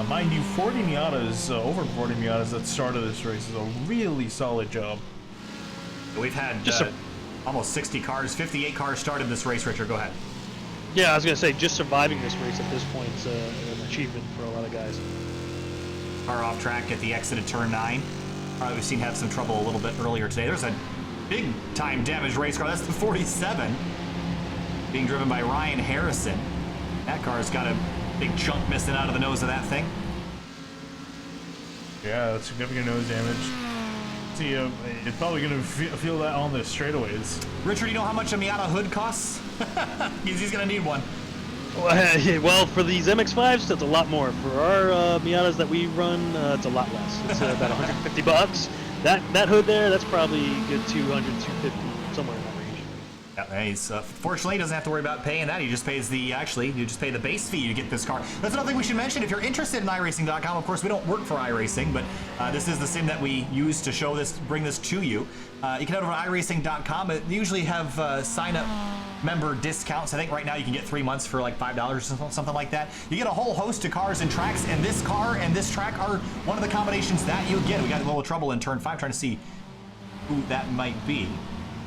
mind you, 40 Miatas, over 40 Miatas that started this race, is a really solid job. We've had almost 60 cars, 58 cars started this race. Richard, go ahead. Yeah, I was gonna say just surviving this race at this point is an achievement for a lot of guys. Car off track at the exit of turn 9. We've seen have some trouble a little bit earlier today. There's a big time damaged race car. That's the 47 being driven by Ryan Harrison. That car's got a big chunk missing out of the nose of that thing. Yeah, that's significant nose damage. See, it's probably going to feel that on the straightaways. Richard, you know how much a Miata hood costs? He's going to need one. Well, for these MX-5s, it's a lot more. For our Miatas that we run, it's a lot less. It's about $150. That hood there, that's probably a good 200, 250, somewhere in that range. Yeah, he's fortunately he doesn't have to worry about paying that. He just pays you just pay the base fee to get this car. That's another thing we should mention. If you're interested in iRacing.com, of course we don't work for iRacing, but this is the sim that we use to show this, bring this to you. You can head over to iRacing.com. They usually have sign up member discounts. I think right now you can get 3 months for like $5 or something like that. You get a whole host of cars and tracks, and this car and this track are one of the combinations that you get. We got a little trouble in turn 5 trying to see who that might be.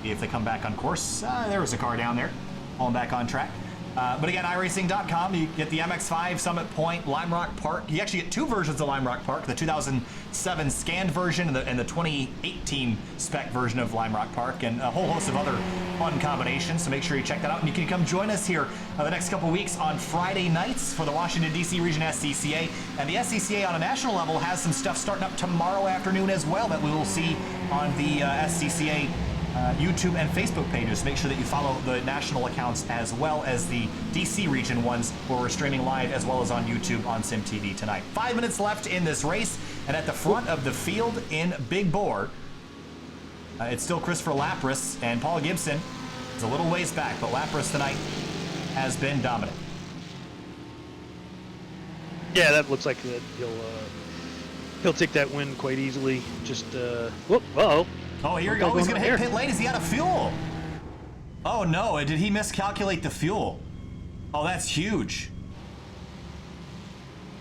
If they come back on course, there was a car down there, falling back on track. But again, iRacing.com, you get the MX-5, Summit Point, Lime Rock Park. You actually get 2 versions of Lime Rock Park, the 2007 scanned version and the 2018 spec version of Lime Rock Park, and a whole host of other fun combinations, so make sure you check that out. And you can come join us here the next couple weeks on Friday nights for the Washington, D.C. Region SCCA. And the SCCA on a national level has some stuff starting up tomorrow afternoon as well that we will see on the SCCA YouTube and Facebook pages. Make sure that you follow the national accounts as well as the DC region ones, where we're streaming live as well as on YouTube on SimTV tonight. 5 minutes left in this race, and at the front of the field in Big Bore, it's still Christopher Lapras, and Paul Gibson is a little ways back, but Lapras tonight has been dominant. Yeah, that looks like that he'll take that win quite easily. Just whoop, uh-oh. Oh, here we go. He's going to hit pit lane. Is he out of fuel? Oh, no. Did he miscalculate the fuel? Oh, that's huge.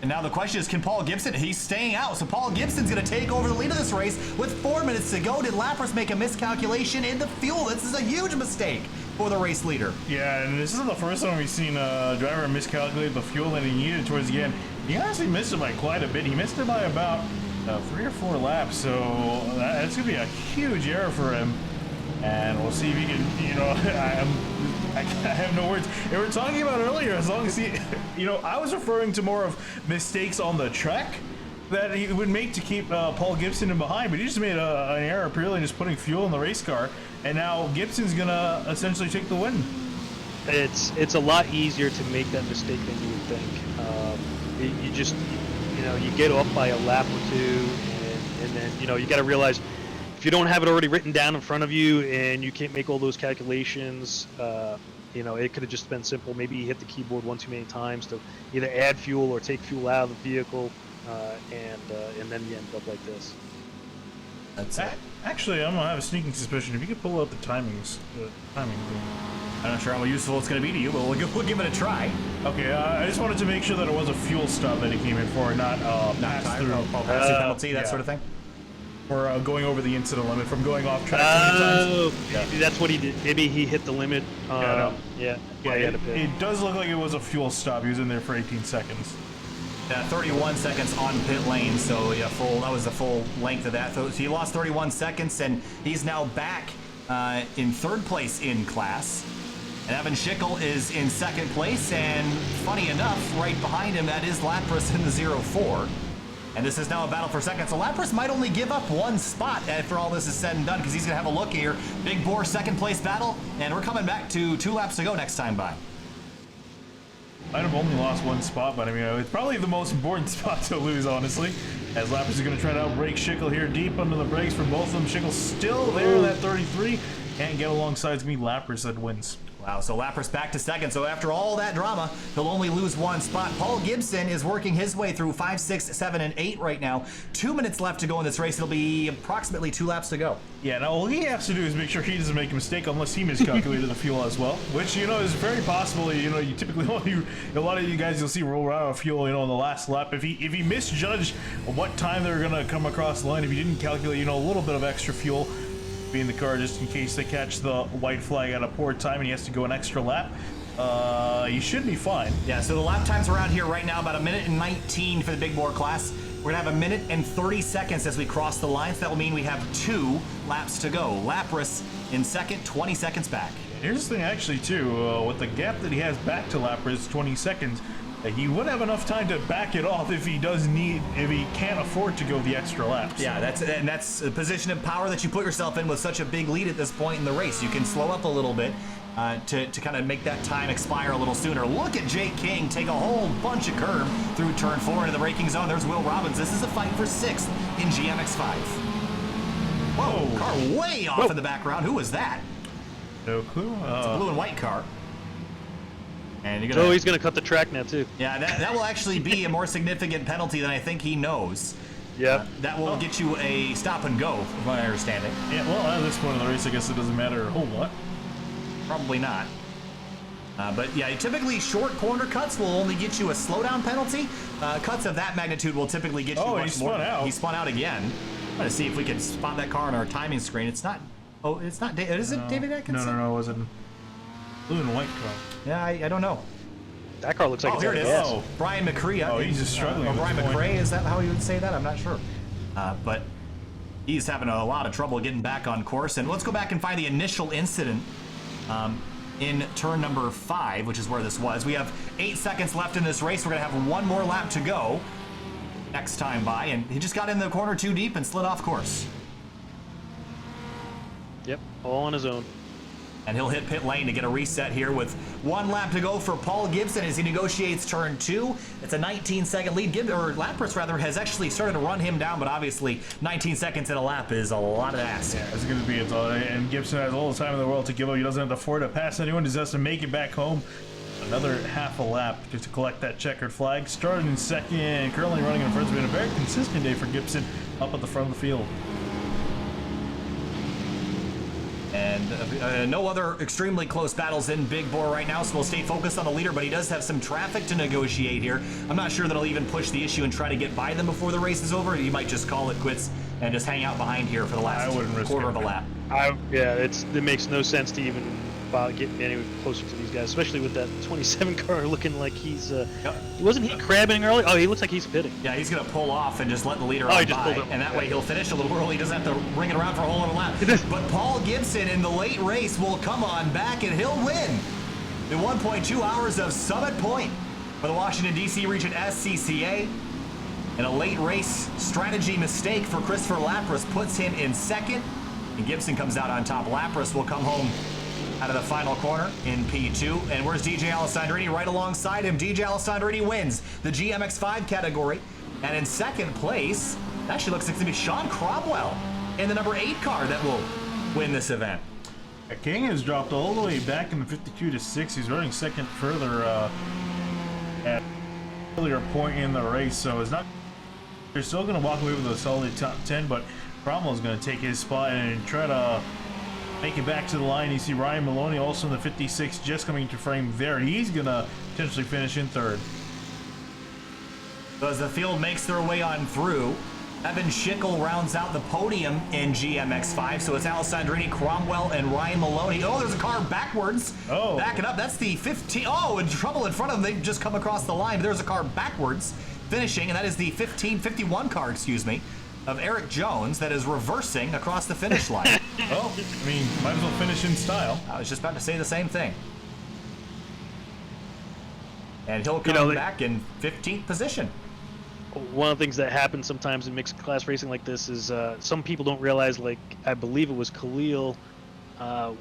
And now the question is, can Paul Gibson? He's staying out, so Paul Gibson's going to take over the lead of this race with 4 minutes to go. Did Lapras make a miscalculation in the fuel? This is a huge mistake for the race leader. Yeah, and this isn't the first time we've seen a driver miscalculate the fuel that he needed towards the end. He honestly missed it by quite a bit. He missed it by about 3 or 4 laps, so that's going to be a huge error for him. And we'll see if he can, you know, I have no words. And we were talking about earlier, as long as he, you know, I was referring to more of mistakes on the track that he would make to keep Paul Gibson in behind, but he just made an error purely just putting fuel in the race car, and now Gibson's going to essentially take the win. It's a lot easier to make that mistake than you would think. You just, you know, you get off by a lap or two, and then, you know, you got to realize if you don't have it already written down in front of you and you can't make all those calculations, you know, it could have just been simple. Maybe you hit the keyboard one too many times to either add fuel or take fuel out of the vehicle, and then you end up like this. That's it. Actually, I'm gonna have a sneaking suspicion if you could pull out the timings. I'm not sure how useful it's going to be to you, but we'll give it a try. Okay, I just wanted to make sure that it was a fuel stop that he came in for, not pass through. Passing penalty, that sort of thing. Or going over the incident limit from going off track 20 times. Maybe that's what he did. Maybe he hit the limit. Yeah, he had a pit. It does look like it was a fuel stop. He was in there for 18 seconds. 31 seconds on pit lane, so yeah, that was the full length of that. So he lost 31 seconds, and he's now back in 3rd place in class. And Evan Schickel is in 2nd place, and funny enough, right behind him, that is Lapras in the 0-4. And this is now a battle for second. So Lapras might only give up 1 spot after all this is said and done, because he's going to have a look here. Big Bore 2nd place battle, and we're coming back to 2 laps to go next time by. Might have only lost 1 spot, but I mean, it's probably the most important spot to lose, honestly. As Lapras is going to try to outbrake Schickel here, deep under the brakes for both of them. Schickel's still there in that 33. Can't get alongside. It's going to be Lapras that wins. Wow, so Lapras back to 2nd. So after all that drama, he'll only lose 1 spot. Paul Gibson is working his way through 5, 6, 7, and 8 right now. 2 minutes left to go in this race. It'll be approximately 2 laps to go. Yeah, now all he has to do is make sure he doesn't make a mistake unless he miscalculated the fuel as well, which, you know, is very possible. You know, you typically only, a lot of you guys you'll see roll out of fuel, you know, in the last lap. If he misjudged what time they're going to come across the line, if he didn't calculate, you know, a little bit of extra fuel in the car just in case they catch the white flag at a poor time and he has to go an extra lap, You should be fine. Yeah, so the lap times around here right now, about 1:19 for the big bore class. We're gonna have 1:30 as we cross the line, so that will mean we have 2 laps to go. Lapras in second, 20 seconds back. Here's the thing, actually, too. With the gap that he has back to Lapras, 20 seconds, he would have enough time to back it off if he can't afford to go the extra laps. Yeah, that's a position of power that you put yourself in with such a big lead at this point in the race. You can slow up a little bit to kind of make that time expire a little sooner. Look at Jake King take a whole bunch of curb through turn 4 into the braking zone. There's Will Robbins. This is a fight for 6th in GMX5. Whoa, car way off in the background. Who was that? No clue. It's a blue and white car. And you're gonna, he's going to cut the track now, too. Yeah, that will actually be a more significant penalty than I think he knows. Yep. That will get you a stop and go, from my understanding. Yeah, well, at this point of the race, I guess it doesn't matter a whole lot. Probably not. But yeah, typically short corner cuts will only get you a slowdown penalty. Cuts of that magnitude will typically get you much more. Out. He spun out again. I'm going to see if we can spot that car on our timing screen. It's not. Oh, it's not. Is it David Atkinson? No, it wasn't. Blue and white car. Yeah, I don't know. That car looks like Oh, it's here it is. gas. Oh, Brian McCrea. Oh, he's just struggling. Or Brian at this point. McCrea, is that how he would say that? I'm not sure. But he's having a lot of trouble getting back on course. And let's go back and find the initial incident in turn number 5, which is where this was. We have 8 seconds left in this race. We're going to have 1 more lap to go next time by. And he just got in the corner too deep and slid off course. Yep, all on his own. And he'll hit pit lane to get a reset here with 1 lap to go for Paul Gibson as he negotiates turn 2. It's a 19-second lead. Lapras, rather, has actually started to run him down, but obviously 19 seconds in a lap is a lot of ass. Yeah, it's going to be. And Gibson has all the time in the world to give up. He doesn't have to afford to pass anyone. He just has to make it back home. Another half a lap just to collect that checkered flag. Started in second, currently running in first. It's been a very consistent day for Gibson up at the front of the field. And no other extremely close battles in Big Bore right now, so we'll stay focused on the leader, but he does have some traffic to negotiate here. I'm not sure that he'll even push the issue and try to get by them before the race is over. He might just call it quits and just hang out behind here for the last quarter of a lap. It makes no sense to even get any closer to these guys, especially with that 27 car looking like he's wasn't he crabbing early? Oh, he looks like he's pitting. Yeah, he's gonna pull off and just let the leader on by, and that way he'll finish a little early. He doesn't have to ring it around for a whole other lap. But Paul Gibson in the late race will come on back and he'll win the 1.2 hours of Summit Point for the Washington D.C. Region SCCA. And a late race strategy mistake for Christopher Lapras puts him in second, and Gibson comes out on top. Lapras will come home out of the final corner in P2. And where's DJ Alessandrini? Right alongside him. DJ Alessandrini wins the GMX5 category. And in second place, it actually looks like it's going to be Sean Cromwell in the number 8 car that will win this event. King has dropped all the way back in the 52 to 6. He's running second further at earlier point in the race, so it's not. They're still going to walk away with a solid top 10, but Cromwell's going to take his spot and try to make it back to the line. You see Ryan Maloney also in the 56 just coming into frame there. He's going to potentially finish in third. So as the field makes their way on through, Evan Schickel rounds out the podium in GMX5. So it's Alessandrini, Cromwell, and Ryan Maloney. Oh, there's a car backwards. Oh. Backing up. That's the 15. Oh, in trouble in front of them. They've just come across the line. There's a car backwards finishing, and that is the 51 car, excuse me, of Eric Jones that is reversing across the finish line. Well, I mean, might as well finish in style. I was just about to say the same thing. And he'll come back in 15th position. One of the things that happens sometimes in mixed class racing like this is some people don't realize, like I believe it was Khalil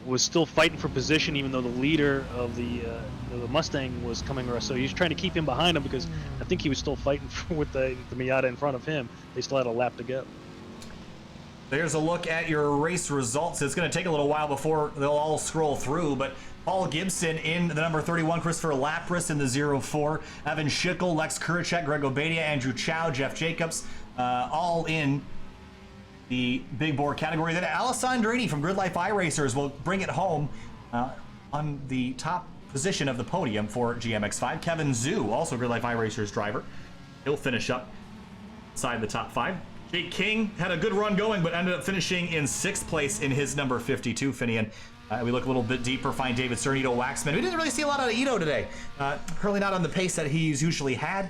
was still fighting for position even though the leader of the Mustang was coming around. So he's trying to keep him behind him because I think he was still fighting with the Miata in front of him. They still had a lap to go. There's a look at your race results. It's going to take a little while before they'll all scroll through, but Paul Gibson in the number 31, Christopher Lapras in the 04, Evan Schickel, Lex Kuracek, Greg Obadia, Andrew Chow, Jeff Jacobs, all in the big bore category. Then Alessandrini from Grid Life iRacers will bring it home on the top position of the podium for GMX5. Kevin Zhu, also Grid Life iRacers driver, he'll finish up inside the top 5. Jake King had a good run going, but ended up finishing in 6th place in his number 52, Finian. We look a little bit deeper, find David Stern, Ito Waxman. We didn't really see a lot out of Ito today. Currently not on the pace that he's usually had.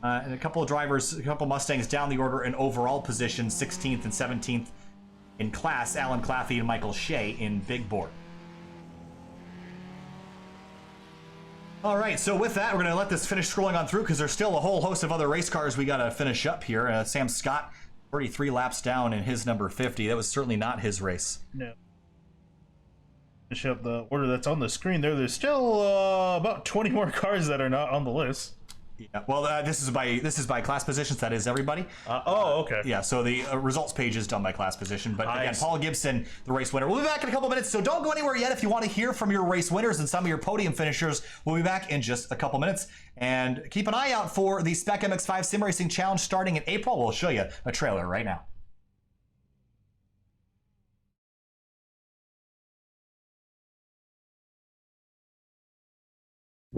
And a couple of drivers, a couple Mustangs down the order in overall position, 16th and 17th in class, Alan Claffey and Michael Shea in big board. All right, so with that, we're going to let this finish scrolling on through because there's still a whole host of other race cars we got to finish up here. Sam Scott, 33 laps down in his number 50. That was certainly not his race. No. Finish up the order that's on the screen there. There's still about 20 more cars that are not on the list. Yeah, well, this is by class positions. That is everybody. Okay. Yeah, so the results page is done by class position. But again, Paul Gibson, the race winner. We'll be back in a couple minutes, so don't go anywhere yet. If you want to hear from your race winners and some of your podium finishers, we'll be back in just a couple minutes. And keep an eye out for the Spec MX-5 Sim Racing Challenge starting in April. We'll show you a trailer right now.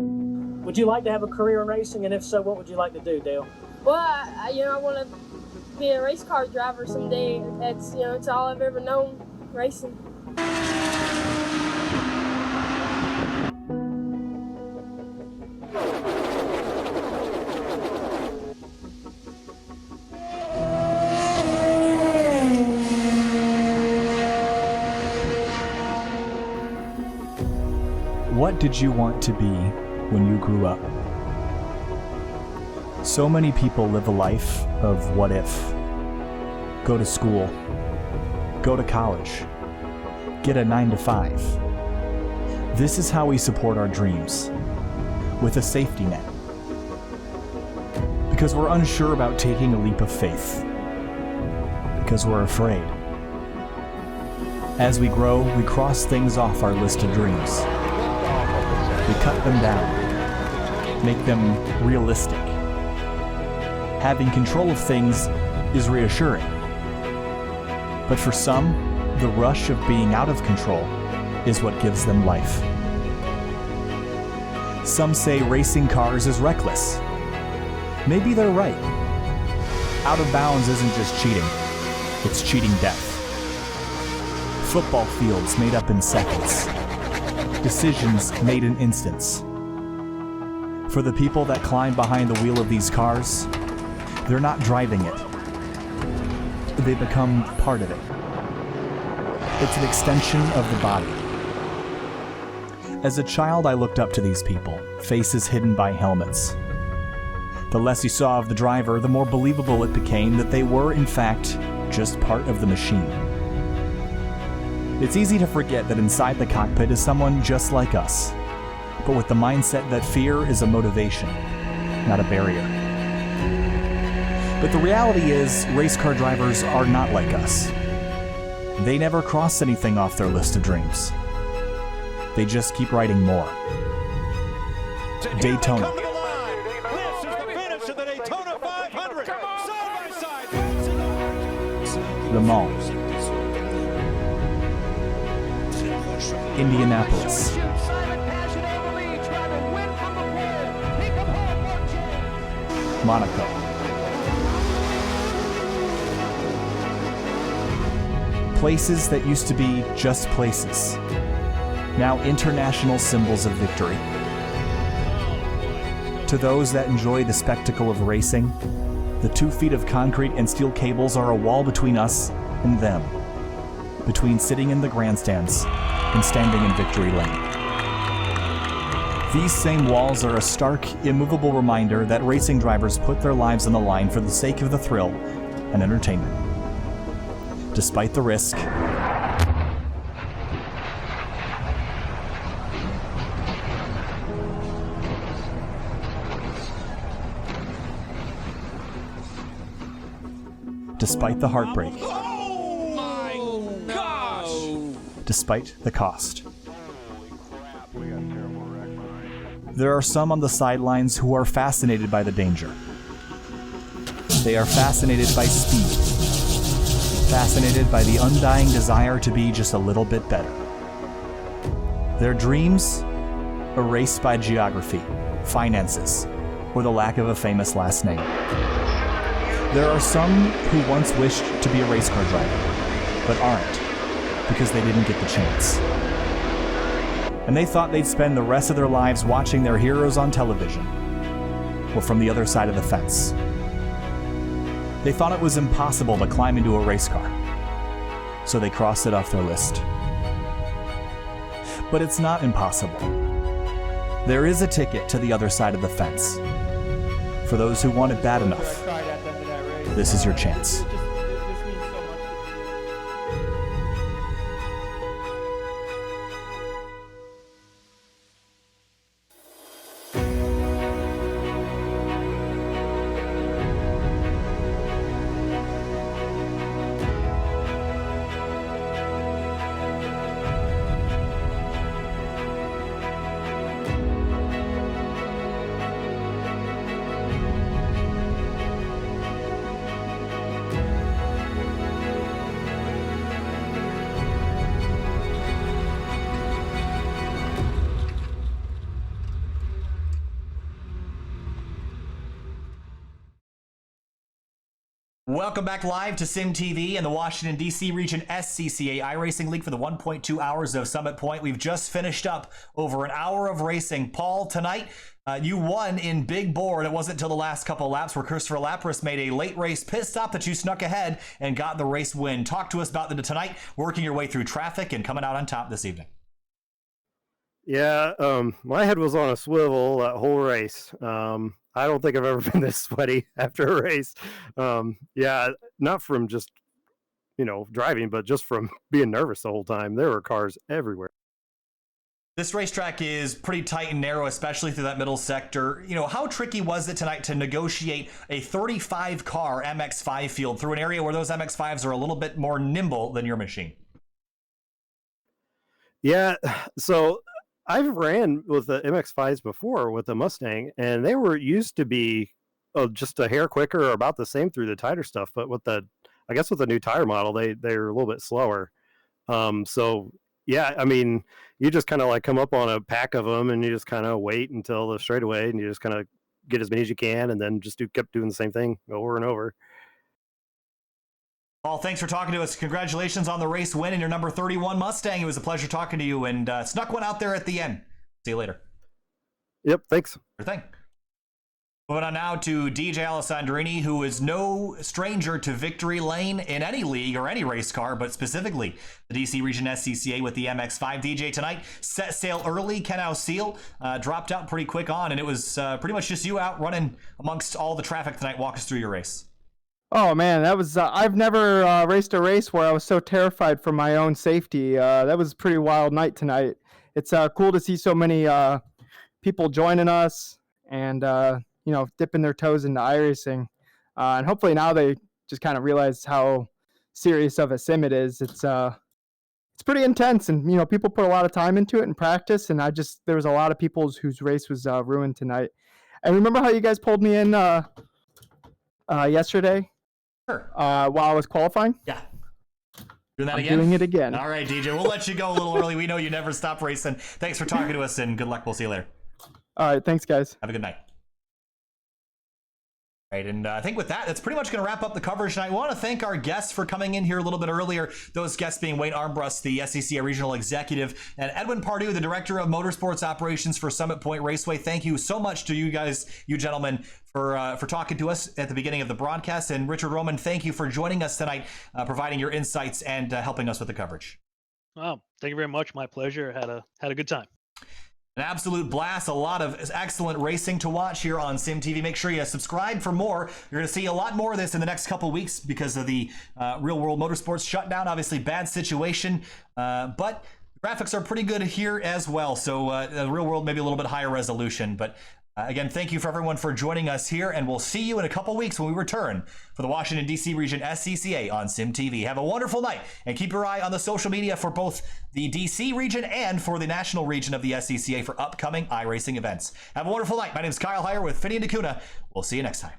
Would you like to have a career in racing, and if so, what would you like to do, Dale? Well, I want to be a race car driver someday. That's it's all I've ever known, racing. What did you want to be when you grew up? So many people live a life of what if. Go to school, go to college, get a 9-to-5. This is how we support our dreams, with a safety net. Because we're unsure about taking a leap of faith. Because we're afraid. As we grow, we cross things off our list of dreams. We cut them down, make them realistic. Having control of things is reassuring. But for some, the rush of being out of control is what gives them life. Some say racing cars is reckless. Maybe they're right. Out of bounds isn't just cheating, it's cheating death. Football fields made up in seconds. Decisions made in instants. For the people that climb behind the wheel of these cars, they're not driving it. They become part of it. It's an extension of the body. As a child, I looked up to these people, faces hidden by helmets. The less you saw of the driver, the more believable it became that they were, in fact, just part of the machine. It's easy to forget that inside the cockpit is someone just like us, but with the mindset that fear is a motivation, not a barrier. But the reality is, race car drivers are not like us. They never cross anything off their list of dreams. They just keep writing more. Daytona. This is the finish of the Daytona 500. Side by side. Le Mans. Indianapolis. Monaco. Places that used to be just places, now international symbols of victory. To those that enjoy the spectacle of racing, the 2 feet of concrete and steel cables are a wall between us and them, between sitting in the grandstands and standing in victory lane. These same walls are a stark, immovable reminder that racing drivers put their lives on the line for the sake of the thrill and entertainment. Despite the risk, despite the heartbreak, despite the cost. There are some on the sidelines who are fascinated by the danger. They are fascinated by speed, fascinated by the undying desire to be just a little bit better. Their dreams erased by geography, finances, or the lack of a famous last name. There are some who once wished to be a race car driver, but aren't, because they didn't get the chance. and they thought they'd spend the rest of their lives watching their heroes on television or from the other side of the fence. They thought it was impossible to climb into a race car, so they crossed it off their list. But it's not impossible. There is a ticket to the other side of the fence. For those who want it bad enough, this is your chance. Welcome back live to SimTV and the Washington, D.C. region SCCA iRacing League for the 1.2 hours of Summit Point. We've just finished up over an hour of racing. Paul, tonight you won in big board. It wasn't until the last couple of laps where Christopher Lapras made a late race pit stop that you snuck ahead and got the race win. Talk to us about the tonight, working your way through traffic and coming out on top this evening. Yeah, my head was on a swivel that whole race. I don't think I've ever been this sweaty after a race. Yeah, not from just, driving, but just from being nervous the whole time. There were cars everywhere. This racetrack is pretty tight and narrow, especially through that middle sector. How tricky was it tonight to negotiate a 35-car MX-5 field through an area where those MX-5s are a little bit more nimble than your machine? Yeah, so I've ran with the MX-5s before with the Mustang, and they were used to be just a hair quicker or about the same through the tighter stuff. But with the new tire model, they're a little bit slower. So yeah, I mean, you just kind of like come up on a pack of them and you just kind of wait until the straightaway and you just kind of get as many as you can and then just kept doing the same thing over and over. Paul, thanks for talking to us. Congratulations on the race win and your number 31 Mustang. It was a pleasure talking to you and snuck one out there at the end. See you later. Yep, thanks. Sure thing. Moving on now to DJ Alessandrini, who is no stranger to victory lane in any league or any race car, but specifically the DC Region SCCA with the MX-5. DJ tonight set sail early. Ken Ausile dropped out pretty quick on, and it was pretty much just you out running amongst all the traffic tonight. Walk us through your race. Oh man, that was I've never raced a race where I was so terrified for my own safety. That was a pretty wild night tonight. It's cool to see so many people joining us and dipping their toes into iRacing. And hopefully now they just kind of realize how serious of a sim it is. It's pretty intense, and people put a lot of time into it and practice, and there was a lot of people whose race was ruined tonight. And remember how you guys pulled me in yesterday? Sure. While I was qualifying? Yeah. Doing that I'm again? doing it again. All right, DJ. We'll let you go a little early. We know you never stop racing. Thanks for talking to us, and good luck. We'll see you later. All right. Thanks, guys. Have a good night. All right, and I think with that, that's pretty much going to wrap up the coverage tonight. We want to thank our guests for coming in here a little bit earlier. Those guests being Wayne Armbrust, the SCCA Regional Executive, and Edwin Pardue, the Director of Motorsports Operations for Summit Point Raceway. Thank you so much to you guys, you gentlemen, for talking to us at the beginning of the broadcast. And Richard Roman, thank you for joining us tonight, providing your insights and helping us with the coverage. Oh, thank you very much. My pleasure. Had a good time. An absolute blast. A lot of excellent racing to watch here on SimTV. Make sure you subscribe for more. You're going to see a lot more of this in the next couple weeks because of the Real World Motorsports shutdown. Obviously, bad situation, but graphics are pretty good here as well. So the Real World maybe a little bit higher resolution. But again, thank you for everyone for joining us here, and we'll see you in a couple weeks when we return for the Washington, D.C. Region SCCA on SimTV. Have a wonderful night, and keep your eye on the social media for both the D.C. region and for the national region of the SCCA for upcoming iRacing events. Have a wonderful night. My name is Kyle Heyer with Finney and DeCuna. We'll see you next time.